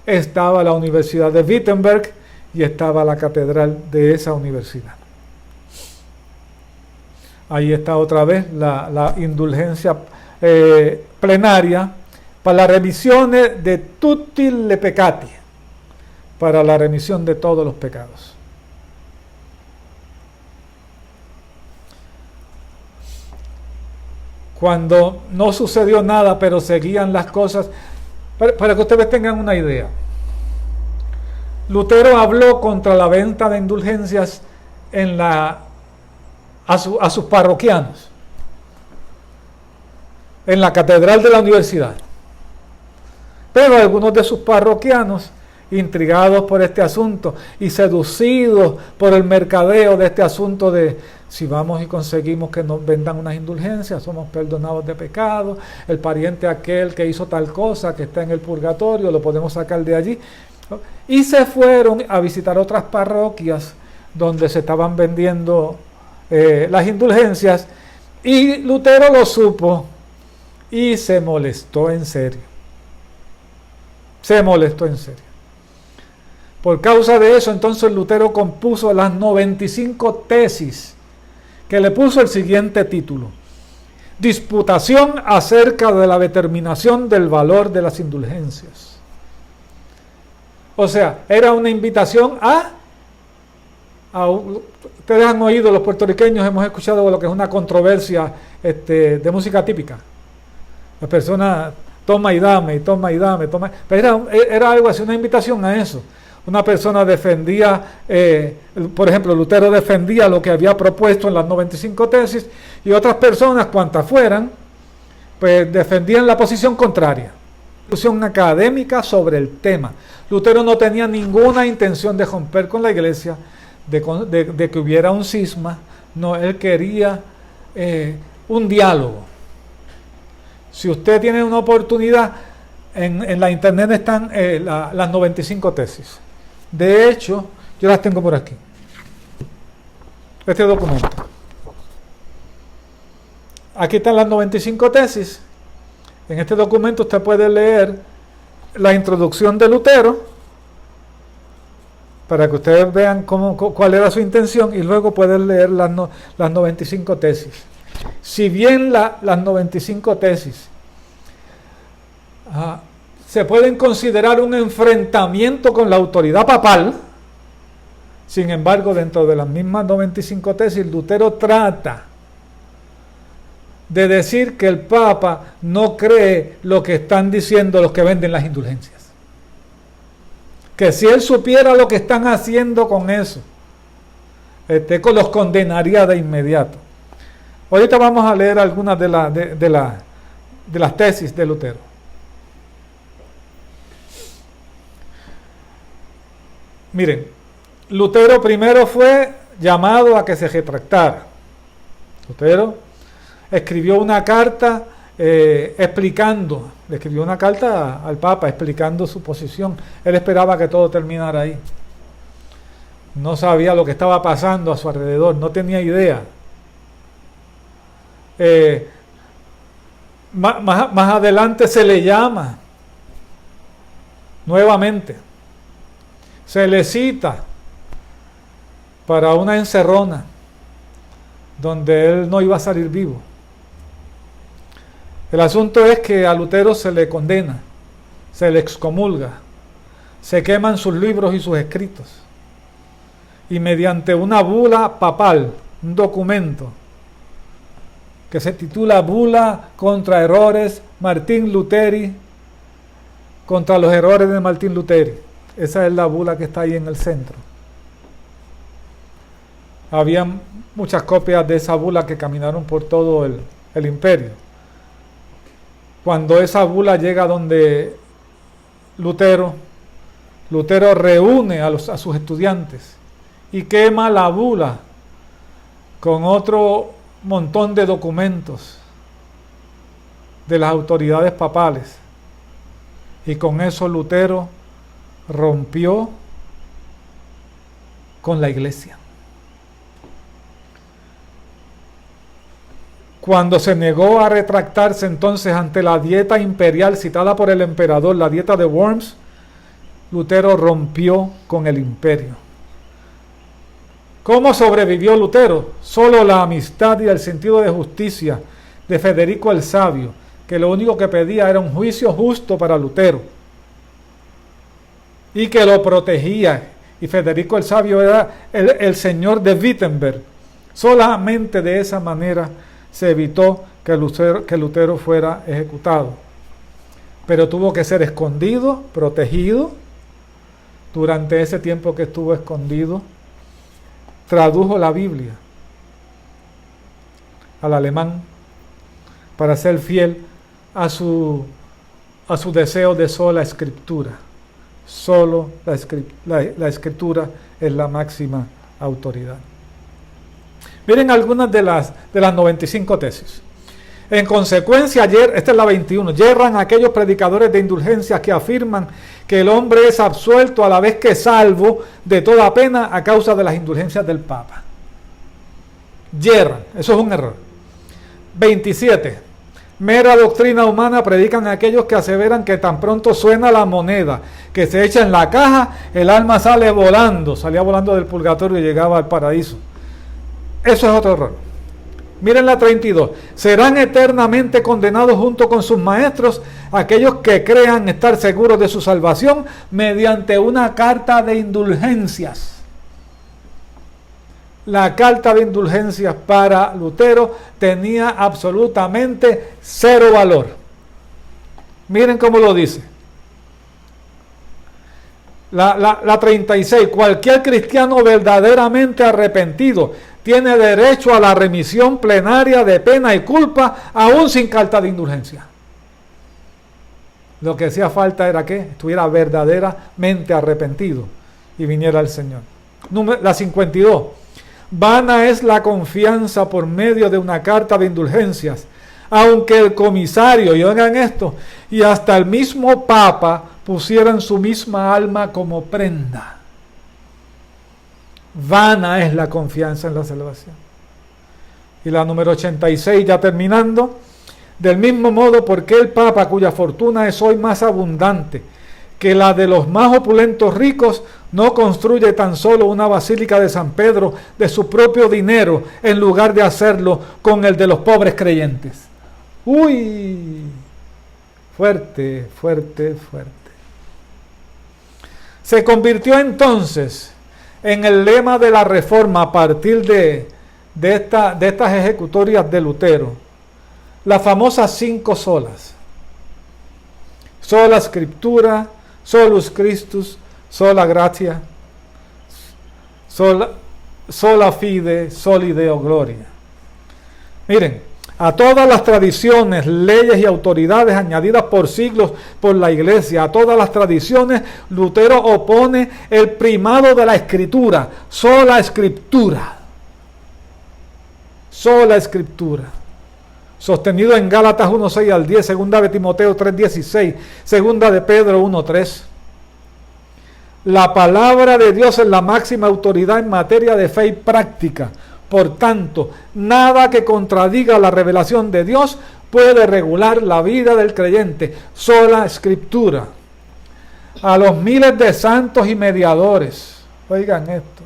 estaba la Universidad de Wittenberg y estaba la catedral de esa universidad. Ahí está otra vez la indulgencia plenaria para la remisión de tutti le peccati, para la remisión de todos los pecados. Cuando no sucedió nada, pero seguían las cosas, para que ustedes tengan una idea, Lutero habló contra la venta de indulgencias a sus parroquianos en la catedral de la universidad. Pero algunos de sus parroquianos, intrigados por este asunto y seducidos por el mercadeo de este asunto de si vamos y conseguimos que nos vendan unas indulgencias, somos perdonados de pecado, el pariente aquel que hizo tal cosa, que está en el purgatorio, lo podemos sacar de allí. Y se fueron a visitar otras parroquias donde se estaban vendiendo las indulgencias, y Lutero lo supo y se molestó en serio. Se molestó en serio. Por causa de eso, entonces Lutero compuso las 95 tesis, que le puso el siguiente título: Disputación acerca de la determinación del valor de las indulgencias. O sea, era una invitación ustedes han oído, los puertorriqueños hemos escuchado lo que es una controversia de música típica. La persona toma y dame, toma y dame, toma. Pero era algo así, una invitación a eso. Una persona defendía, por ejemplo, Lutero defendía lo que había propuesto en las 95 tesis, y otras personas, cuantas fueran, pues defendían la posición contraria. Discusión académica sobre el tema. Lutero no tenía ninguna intención de romper con la iglesia, de que hubiera un cisma. No, él quería un diálogo. Si usted tiene una oportunidad, en la internet están las 95 tesis. De hecho, yo las tengo por aquí. Este documento. Aquí están las 95 tesis. En este documento usted puede leer la introducción de Lutero, para que ustedes vean cuál era su intención, y luego pueden leer las 95 tesis. Si bien las 95 tesis se pueden considerar un enfrentamiento con la autoridad papal, sin embargo, dentro de las mismas 95 tesis, Lutero trata de decir que el Papa no cree lo que están diciendo los que venden las indulgencias. que si él supiera lo que están haciendo con eso, los condenaría de inmediato. Ahorita vamos a leer algunas de las tesis de Lutero. Miren, Lutero primero fue llamado a que se retractara. Lutero escribió una carta le escribió una carta al Papa explicando su posición. Él esperaba que todo terminara ahí. No sabía lo que estaba pasando a su alrededor, no tenía idea. Más adelante se le llama nuevamente, se le cita para una encerrona donde él no iba a salir vivo. El asunto es que a Lutero se le condena, se le excomulga, se queman sus libros y sus escritos, y mediante una bula papal, un documento que se titula Bula contra errores Martín Luteri, contra los errores de Martín Luteri. Esa es la bula que está ahí en el centro. Había muchas copias de esa bula que caminaron por todo el imperio. Cuando esa bula llega donde Lutero reúne a sus estudiantes y quema la bula con otro montón de documentos de las autoridades papales. Y con eso Lutero rompió con la iglesia. Cuando se negó a retractarse entonces ante la dieta imperial citada por el emperador, la dieta de Worms, Lutero rompió con el imperio. ¿Cómo sobrevivió Lutero? Solo la amistad y el sentido de justicia de Federico el Sabio, que lo único que pedía era un juicio justo para Lutero y que lo protegía. Y Federico el Sabio era el señor de Wittenberg. Solamente de esa manera se evitó que Lutero fuera ejecutado. Pero tuvo que ser escondido, protegido. Durante ese tiempo que estuvo escondido, tradujo la Biblia al alemán para ser fiel a su deseo de sola escritura. Solo la escritura es la máxima autoridad. Miren algunas de las 95 tesis. En consecuencia, esta es la 21, yerran aquellos predicadores de indulgencias que afirman que el hombre es absuelto a la vez que salvo de toda pena a causa de las indulgencias del Papa. Yerran, eso es un error. 27. Mera doctrina humana predican aquellos que aseveran que tan pronto suena la moneda que se echa en la caja, el alma sale volando, salía volando del purgatorio y llegaba al paraíso. Eso es otro error. Miren la 32. Serán eternamente condenados junto con sus maestros aquellos que crean estar seguros de su salvación mediante una carta de indulgencias. La carta de indulgencias para Lutero tenía absolutamente cero valor. Miren cómo lo dice. La 36. Cualquier cristiano verdaderamente arrepentido tiene derecho a la remisión plenaria de pena y culpa, aún sin carta de indulgencia. Lo que hacía falta era que estuviera verdaderamente arrepentido y viniera al Señor. La 52. Vana es la confianza por medio de una carta de indulgencias, aunque el comisario, y oigan esto, y hasta el mismo Papa pusieran su misma alma como prenda. Vana es la confianza en la salvación. Y la número 86, ya terminando. Del mismo modo, porque el Papa, cuya fortuna es hoy más abundante que la de los más opulentos ricos, no construye tan solo una basílica de San Pedro de su propio dinero, en lugar de hacerlo con el de los pobres creyentes. ¡Uy! Fuerte, fuerte, fuerte. Se convirtió entonces en el lema de la Reforma a partir de estas ejecutorias de Lutero, las famosas 5 solas. Sola Scriptura, solus Christus, sola gratia, sola fide, soli Deo gloria. Miren, a todas las tradiciones, leyes y autoridades añadidas por siglos por la Iglesia, a todas las tradiciones, Lutero opone el primado de la Escritura, sola Escritura. Sola Escritura. Sostenido en Gálatas 1:6 al 10, segunda de Timoteo 3:16, segunda de Pedro 1:3. La palabra de Dios es la máxima autoridad en materia de fe y práctica. Por tanto, nada que contradiga la revelación de Dios puede regular la vida del creyente. Sola Escritura. A los miles de santos y mediadores, oigan esto,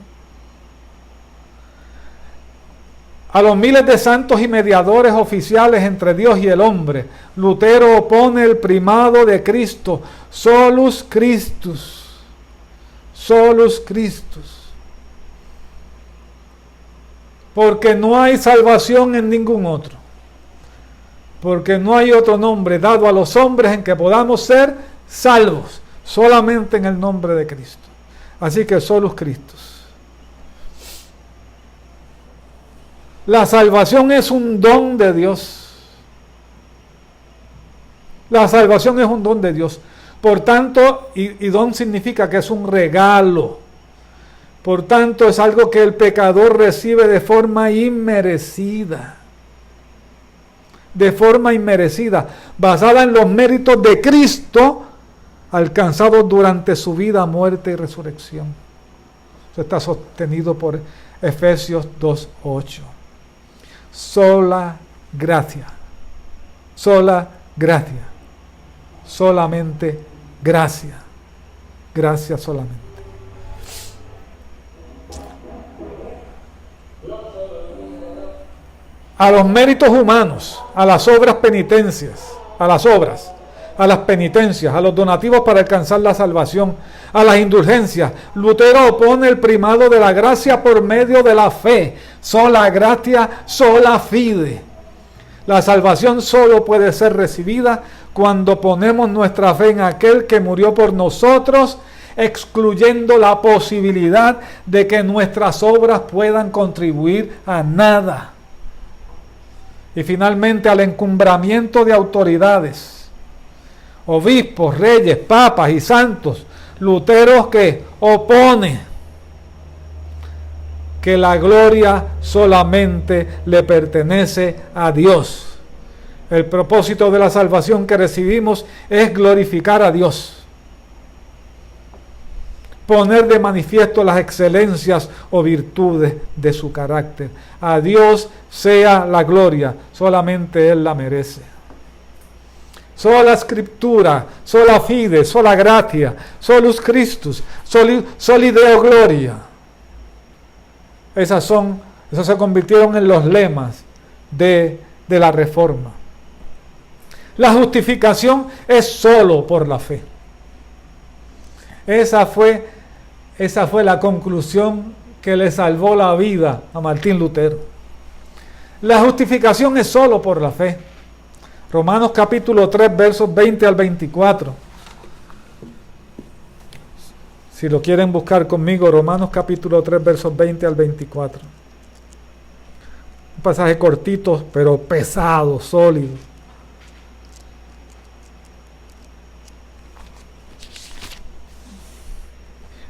a los miles de santos y mediadores oficiales entre Dios y el hombre, Lutero opone el primado de Cristo, solus Christus, solus Christus. Porque no hay salvación en ningún otro. Porque no hay otro nombre dado a los hombres en que podamos ser salvos. Solamente en el nombre de Cristo. Así que solus Christus. La salvación es un don de Dios. La salvación es un don de Dios. Por tanto, y don significa que es un regalo. Por tanto, es algo que el pecador recibe de forma inmerecida. De forma inmerecida, basada en los méritos de Cristo, alcanzados durante su vida, muerte y resurrección. Eso está sostenido por Efesios 2:8. Sola gracia. Sola gracia. Solamente gracia. Gracia solamente. A los méritos humanos, a las obras penitencias, a las penitencias, a los donativos para alcanzar la salvación, a las indulgencias, Lutero opone el primado de la gracia por medio de la fe. Sola gratia, sola fide. La salvación solo puede ser recibida cuando ponemos nuestra fe en aquel que murió por nosotros, excluyendo la posibilidad de que nuestras obras puedan contribuir a nada. Y finalmente al encumbramiento de autoridades, obispos, reyes, papas y santos, Lutero que opone que la gloria solamente le pertenece a Dios. El propósito de la salvación que recibimos es glorificar a Dios. Poner de manifiesto las excelencias o virtudes de su carácter. A Dios sea la gloria, solamente Él la merece. Sola Escritura, sola fide, sola gratia, solus Christus, soli Deo gloria. Esos se convirtieron en los lemas de la Reforma. La justificación es solo por la fe. Esa fue la conclusión que le salvó la vida a Martín Lutero. La justificación es solo por la fe. Romanos capítulo 3, versos 20 al 24. Si lo quieren buscar conmigo, Romanos capítulo 3, versos 20 al 24. Un pasaje cortito, pero pesado, sólido.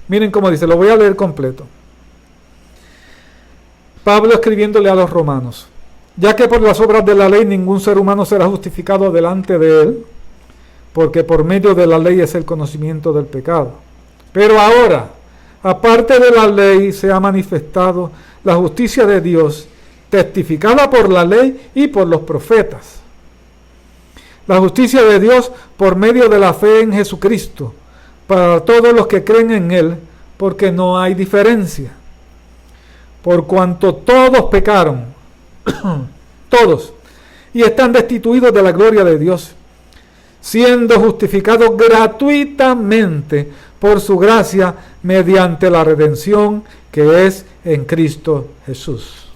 Miren cómo dice, lo voy a leer completo. Pablo escribiéndole a los romanos: ya que por las obras de la ley ningún ser humano será justificado delante de él, porque por medio de la ley es el conocimiento del pecado. Pero ahora, aparte de la ley, se ha manifestado la justicia de Dios, testificada por la ley y por los profetas. La justicia de Dios por medio de la fe en Jesucristo, para todos los que creen en Él, porque no hay diferencia. Por cuanto todos pecaron, todos, y están destituidos de la gloria de Dios, siendo justificados gratuitamente por su gracia mediante la redención que es en Cristo Jesús.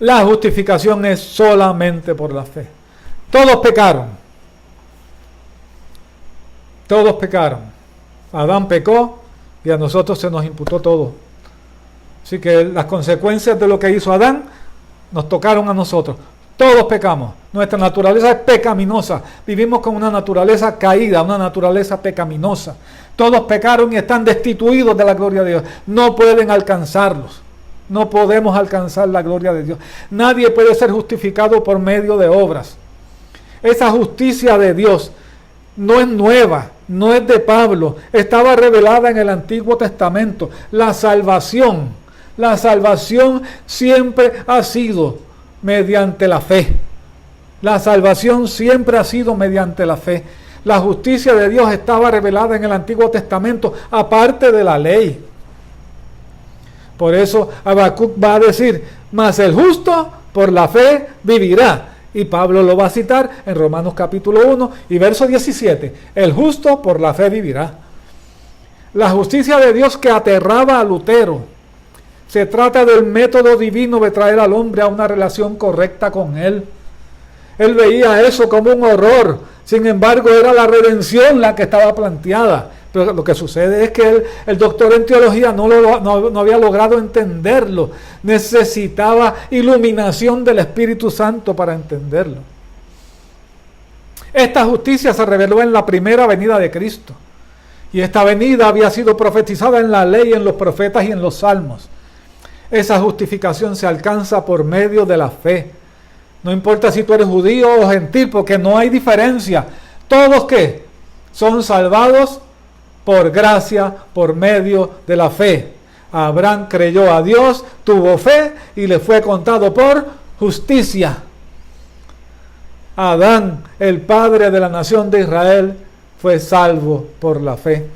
La justificación es solamente por la fe. Todos pecaron. Todos pecaron. Adán pecó y a nosotros se nos imputó todo. Así que las consecuencias de lo que hizo Adán nos tocaron a nosotros. Todos pecamos. Nuestra naturaleza es pecaminosa. Vivimos con una naturaleza caída, una naturaleza pecaminosa. Todos pecaron y están destituidos de la gloria de Dios. No pueden alcanzarlos. No podemos alcanzar la gloria de Dios. Nadie puede ser justificado por medio de obras. Esa justicia de Dios no es nueva, no es de Pablo. Estaba revelada en el Antiguo Testamento. La salvación siempre ha sido mediante la fe. La salvación siempre ha sido mediante la fe. La justicia de Dios estaba revelada en el Antiguo Testamento, aparte de la ley. Por eso Habacuc va a decir, mas el justo por la fe vivirá. Y Pablo lo va a citar en Romanos capítulo 1 y verso 17. El justo por la fe vivirá. La justicia de Dios que aterraba a Lutero. Se trata del método divino de traer al hombre a una relación correcta con Él. Él veía eso como un horror. Sin embargo, era la redención la que estaba planteada. Pero lo que sucede es que el doctor en teología no había logrado entenderlo. Necesitaba iluminación del Espíritu Santo para entenderlo. Esta justicia se reveló en la primera venida de Cristo. Y esta venida había sido profetizada en la ley, en los profetas y en los salmos. Esa justificación se alcanza por medio de la fe. No importa si tú eres judío o gentil, porque no hay diferencia. Todos que son salvados por gracia, por medio de la fe. Abraham creyó a Dios, tuvo fe y le fue contado por justicia. Adán, el padre de la nación de Israel, fue salvo por la fe.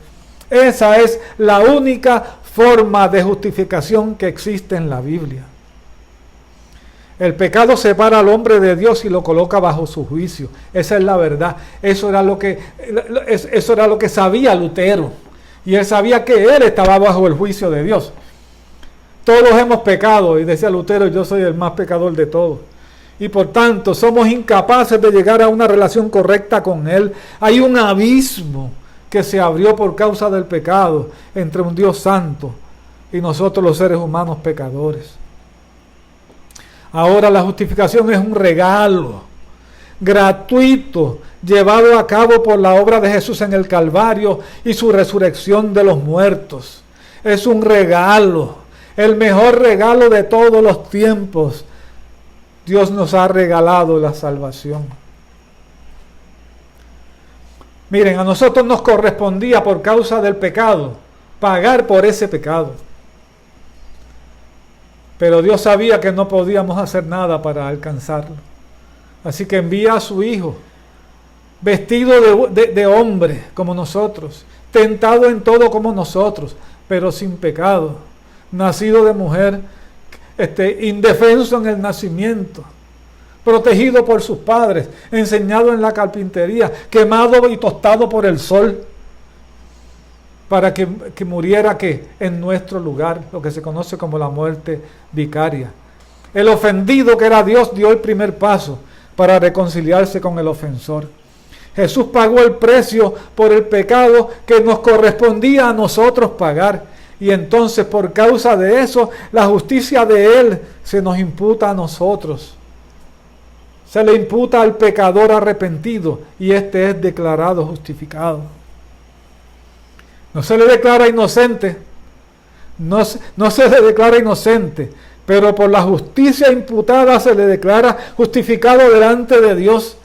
Esa es la única forma de justificación que existe en la Biblia. El pecado separa al hombre de Dios y lo coloca bajo su juicio. Esa es la verdad. Eso era lo que sabía Lutero. Y él sabía que él estaba bajo el juicio de Dios. Todos hemos pecado, y decía Lutero, yo soy el más pecador de todos. Y por tanto, somos incapaces de llegar a una relación correcta con Él. Hay un abismo que se abrió por causa del pecado entre un Dios santo y nosotros los seres humanos pecadores. Ahora la justificación es un regalo gratuito llevado a cabo por la obra de Jesús en el Calvario y su resurrección de los muertos. Es un regalo, el mejor regalo de todos los tiempos. Dios nos ha regalado la salvación. Miren, a nosotros nos correspondía por causa del pecado pagar por ese pecado. Pero Dios sabía que no podíamos hacer nada para alcanzarlo. Así que envía a su Hijo, vestido de hombre como nosotros, tentado en todo como nosotros, pero sin pecado, nacido de mujer, indefenso en el nacimiento, protegido por sus padres, enseñado en la carpintería, quemado y tostado por el sol, para que muriera en nuestro lugar, lo que se conoce como la muerte vicaria. El ofendido, que era Dios, dio el primer paso para reconciliarse con el ofensor. Jesús pagó el precio por el pecado que nos correspondía a nosotros pagar. Y entonces, por causa de eso, la justicia de Él se nos imputa a nosotros. Se le imputa al pecador arrepentido y este es declarado justificado. No se le declara inocente, no se le declara inocente, pero por la justicia imputada se le declara justificado delante de Dios.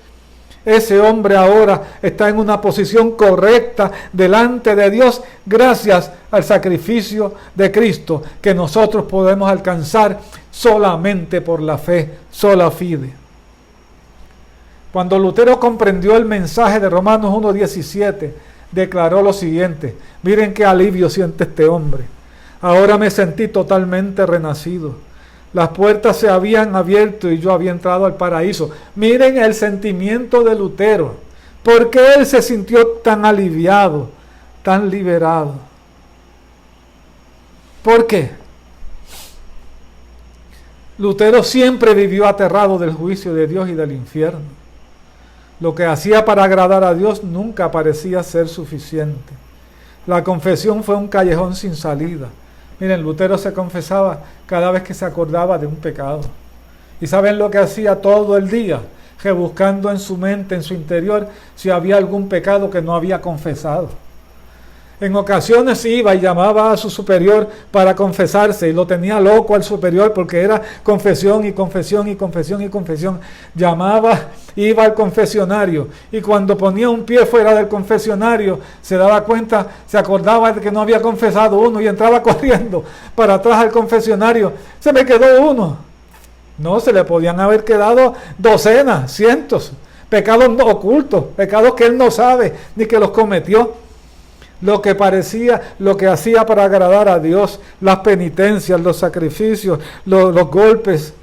Ese hombre ahora está en una posición correcta delante de Dios gracias al sacrificio de Cristo que nosotros podemos alcanzar solamente por la fe, sola fide. Cuando Lutero comprendió el mensaje de Romanos 1:17, declaró lo siguiente: miren qué alivio siente este hombre. Ahora me sentí totalmente renacido. Las puertas se habían abierto y yo había entrado al paraíso. Miren el sentimiento de Lutero. ¿Por qué él se sintió tan aliviado, tan liberado? ¿Por qué? Lutero siempre vivió aterrado del juicio de Dios y del infierno. Lo que hacía para agradar a Dios nunca parecía ser suficiente. La confesión fue un callejón sin salida. Miren, Lutero se confesaba cada vez que se acordaba de un pecado. ¿Y saben lo que hacía todo el día? Rebuscando en su mente, en su interior, si había algún pecado que no había confesado. En ocasiones iba y llamaba a su superior para confesarse y lo tenía loco al superior porque era confesión y confesión y confesión y confesión. Llamaba, iba al confesionario y cuando ponía un pie fuera del confesionario se daba cuenta, se acordaba de que no había confesado uno y entraba corriendo para atrás al confesionario. Se me quedó uno. No, se le podían haber quedado docenas, cientos, pecados ocultos, pecados que él no sabe ni que los cometió. Lo que hacía para agradar a Dios, las penitencias, los sacrificios, los golpes,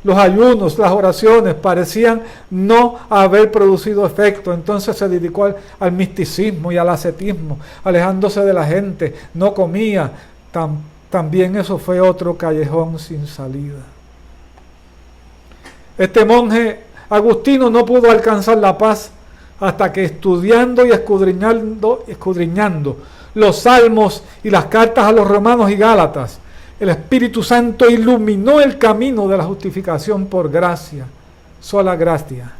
los ayunos, las oraciones, parecían no haber producido efecto. Entonces se dedicó al misticismo y al ascetismo, alejándose de la gente, no comía. También eso fue otro callejón sin salida. Este monje agustino no pudo alcanzar la paz hasta que estudiando y escudriñando los salmos y las cartas a los romanos y gálatas, el Espíritu Santo iluminó el camino de la justificación por gracia, sola gracia,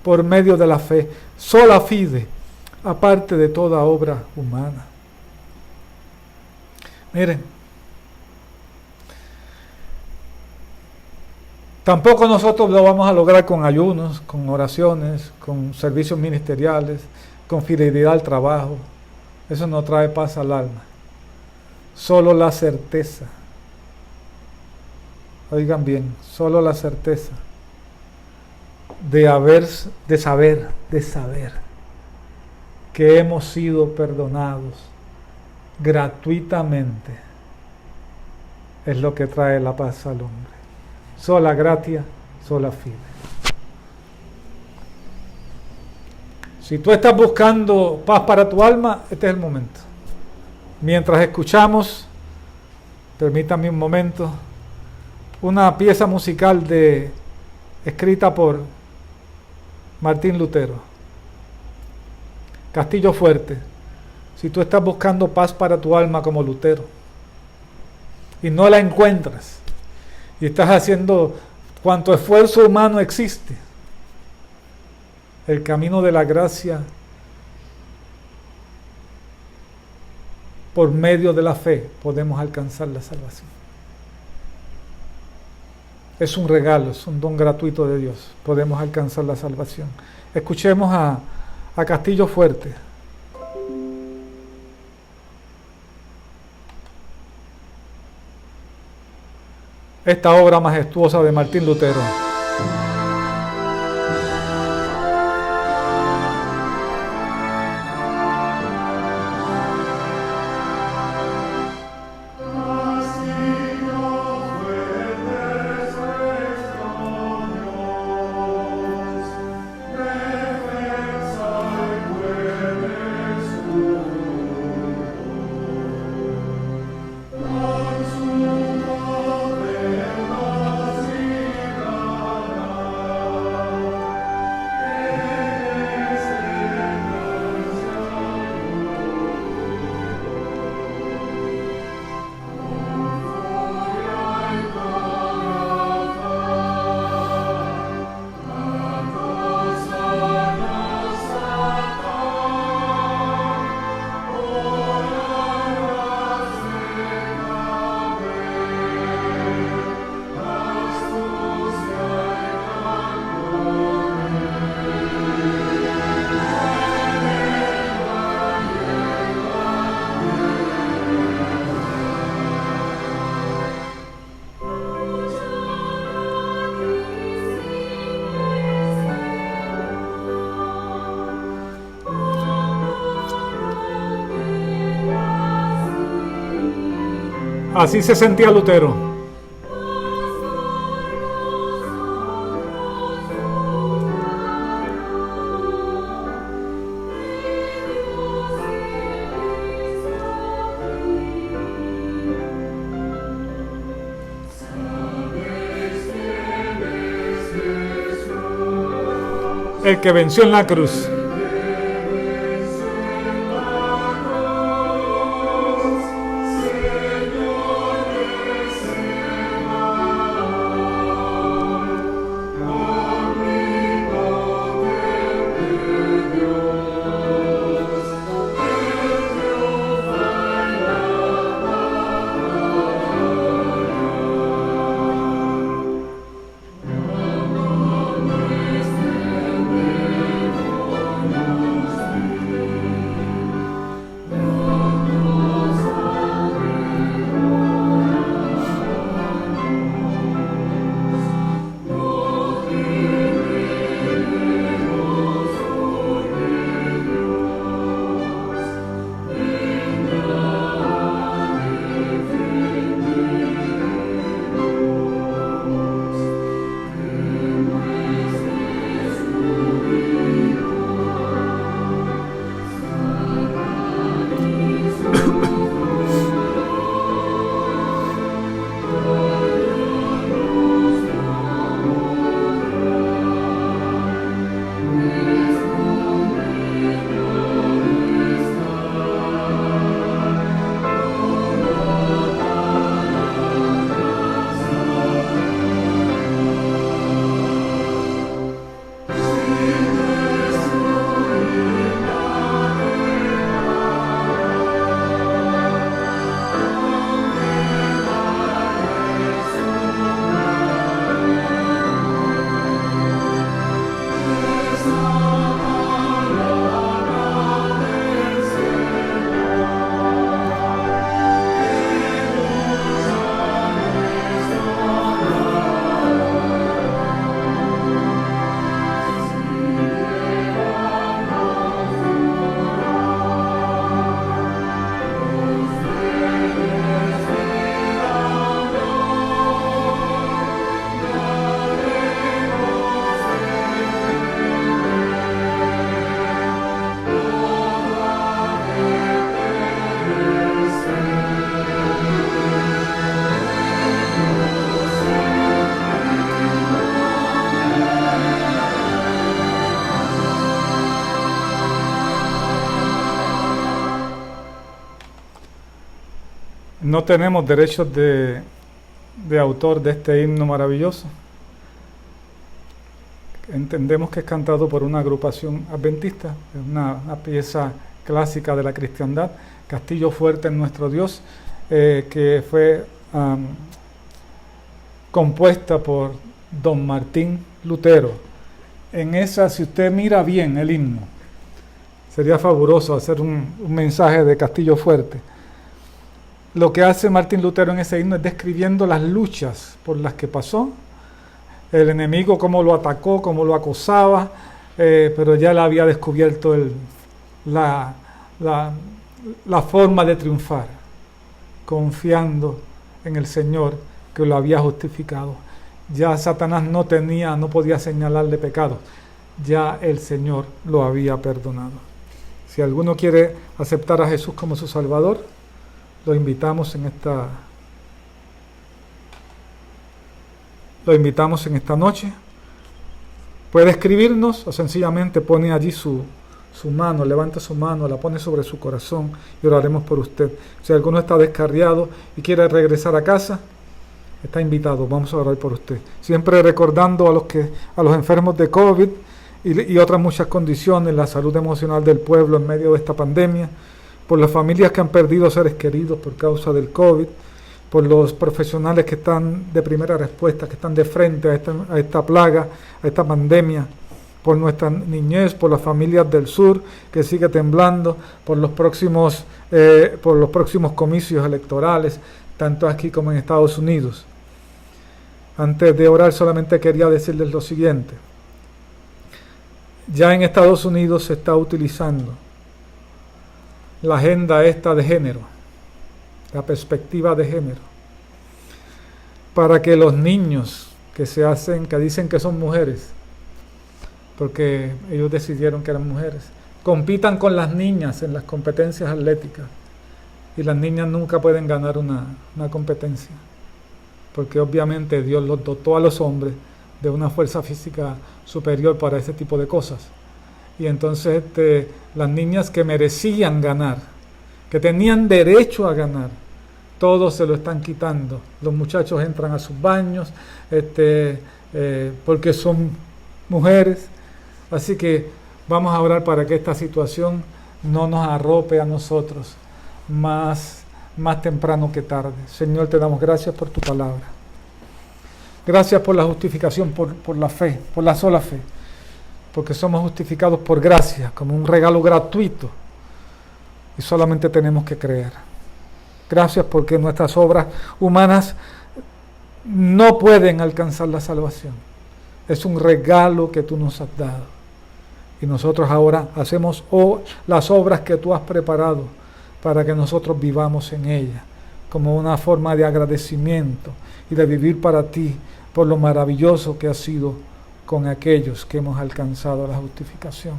por medio de la fe, sola fide, aparte de toda obra humana. Miren, tampoco nosotros lo vamos a lograr con ayunos, con oraciones, con servicios ministeriales, con fidelidad al trabajo. Eso no trae paz al alma. Solo la certeza. Oigan bien, solo la certeza de saber que hemos sido perdonados gratuitamente es lo que trae la paz al hombre. Sola gratia, sola fide. Si tú estás buscando paz para tu alma, este es el momento. Mientras escuchamos, permítame un momento, una pieza musical escrita por Martín Lutero. Castillo Fuerte. Si tú estás buscando paz para tu alma como Lutero y no la encuentras, y estás haciendo cuanto esfuerzo humano existe, el camino de la gracia por medio de la fe podemos alcanzar la salvación. Es un regalo, es un don gratuito de Dios. Podemos alcanzar la salvación. Escuchemos a Castillo Fuerte. Esta obra majestuosa de Martín Lutero. Así se sentía Lutero. el que venció en la cruz. No tenemos derechos de autor de este himno maravilloso. Entendemos que es cantado por una agrupación adventista, es una pieza clásica de la cristiandad, Castillo Fuerte en Nuestro Dios, que fue compuesta por don Martín Lutero. En esa, si usted mira bien el himno, sería fabuloso hacer un mensaje de Castillo Fuerte. Lo que hace Martín Lutero en ese himno es describiendo las luchas por las que pasó, el enemigo cómo lo atacó, cómo lo acosaba, pero ya él había descubierto la forma de triunfar, confiando en el Señor que lo había justificado. Ya Satanás no podía señalarle pecados, ya el Señor lo había perdonado. Si alguno quiere aceptar a Jesús como su Salvador, lo invitamos en esta noche. Puede escribirnos o sencillamente pone allí su mano, levanta su mano, la pone sobre su corazón y oraremos por usted. Si alguno está descarriado y quiere regresar a casa, está invitado, vamos a orar por usted. Siempre recordando a los enfermos de COVID y otras muchas condiciones, la salud emocional del pueblo en medio de esta pandemia, por las familias que han perdido seres queridos por causa del COVID, por los profesionales que están de primera respuesta, que están de frente a esta plaga, a esta pandemia, por nuestra niñez, por las familias del sur que sigue temblando, por los próximos comicios electorales, tanto aquí como en Estados Unidos. Antes de orar solamente quería decirles lo siguiente. Ya en Estados Unidos se está utilizando la agenda esta de género, la perspectiva de género, para que los niños que dicen que son mujeres, porque ellos decidieron que eran mujeres, compitan con las niñas en las competencias atléticas, y las niñas nunca pueden ganar una competencia, porque obviamente Dios los dotó a los hombres de una fuerza física superior para ese tipo de cosas. Y entonces las niñas que merecían ganar, que tenían derecho a ganar, todos se lo están quitando. Los muchachos entran a sus baños porque son mujeres. Así que vamos a orar para que esta situación no nos arrope a nosotros más temprano que tarde. Señor, te damos gracias por tu palabra. Gracias por la justificación, por la fe, por la sola fe. Porque somos justificados por gracia, como un regalo gratuito. Y solamente tenemos que creer. Gracias porque nuestras obras humanas no pueden alcanzar la salvación. Es un regalo que tú nos has dado. Y nosotros ahora hacemos las obras que tú has preparado para que nosotros vivamos en ellas, como una forma de agradecimiento y de vivir para ti por lo maravilloso que ha sido con aquellos que hemos alcanzado la justificación.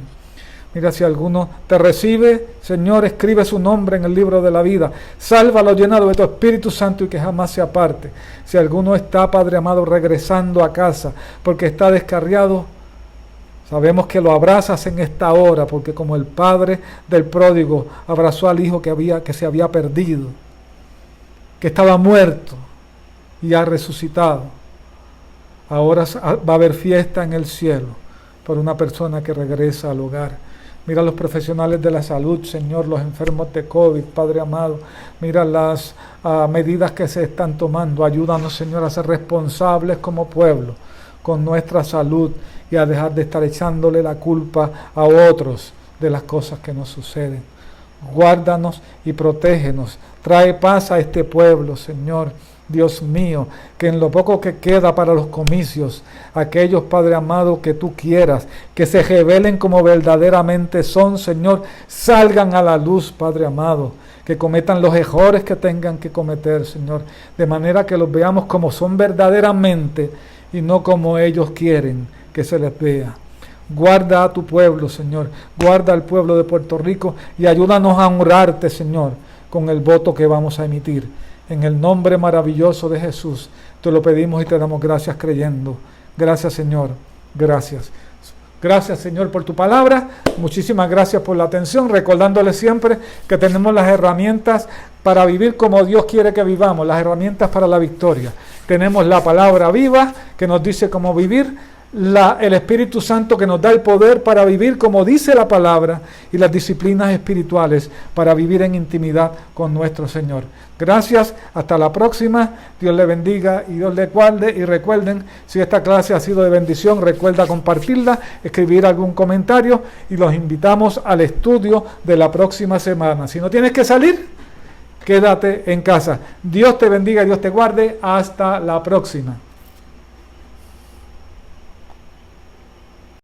Mira, si alguno te recibe, Señor, escribe su nombre en el libro de la vida. Sálvalo llenado de tu Espíritu Santo y que jamás se aparte. Si alguno está, Padre amado, regresando a casa porque está descarriado, sabemos que lo abrazas en esta hora, porque como el padre del pródigo abrazó al hijo que se había perdido, que estaba muerto y ha resucitado, ahora va a haber fiesta en el cielo por una persona que regresa al hogar. Mira a los profesionales de la salud, Señor, los enfermos de COVID, Padre amado. Mira las medidas que se están tomando. Ayúdanos, Señor, a ser responsables como pueblo con nuestra salud y a dejar de estar echándole la culpa a otros de las cosas que nos suceden. Guárdanos y protégenos. Trae paz a este pueblo, Señor. Dios mío, que en lo poco que queda para los comicios, aquellos, Padre amado, que tú quieras, que se revelen como verdaderamente son, Señor, salgan a la luz, Padre amado, que cometan los errores que tengan que cometer, Señor, de manera que los veamos como son verdaderamente y no como ellos quieren que se les vea. Guarda a tu pueblo, Señor, guarda al pueblo de Puerto Rico y ayúdanos a honrarte, Señor, con el voto que vamos a emitir. En el nombre maravilloso de Jesús, te lo pedimos y te damos gracias creyendo. Gracias, Señor. Gracias. Gracias, Señor, por tu palabra. Muchísimas gracias por la atención. Recordándole siempre que tenemos las herramientas para vivir como Dios quiere que vivamos. Las herramientas para la victoria. Tenemos la palabra viva que nos dice cómo vivir. El Espíritu Santo que nos da el poder para vivir como dice la palabra y las disciplinas espirituales para vivir en intimidad con nuestro Señor. Gracias, hasta la próxima, Dios le bendiga y Dios le guarde y recuerden, si esta clase ha sido de bendición, recuerda compartirla, escribir algún comentario y los invitamos al estudio de la próxima semana. Si no tienes que salir, quédate en casa. Dios te bendiga y Dios te guarde, hasta la próxima.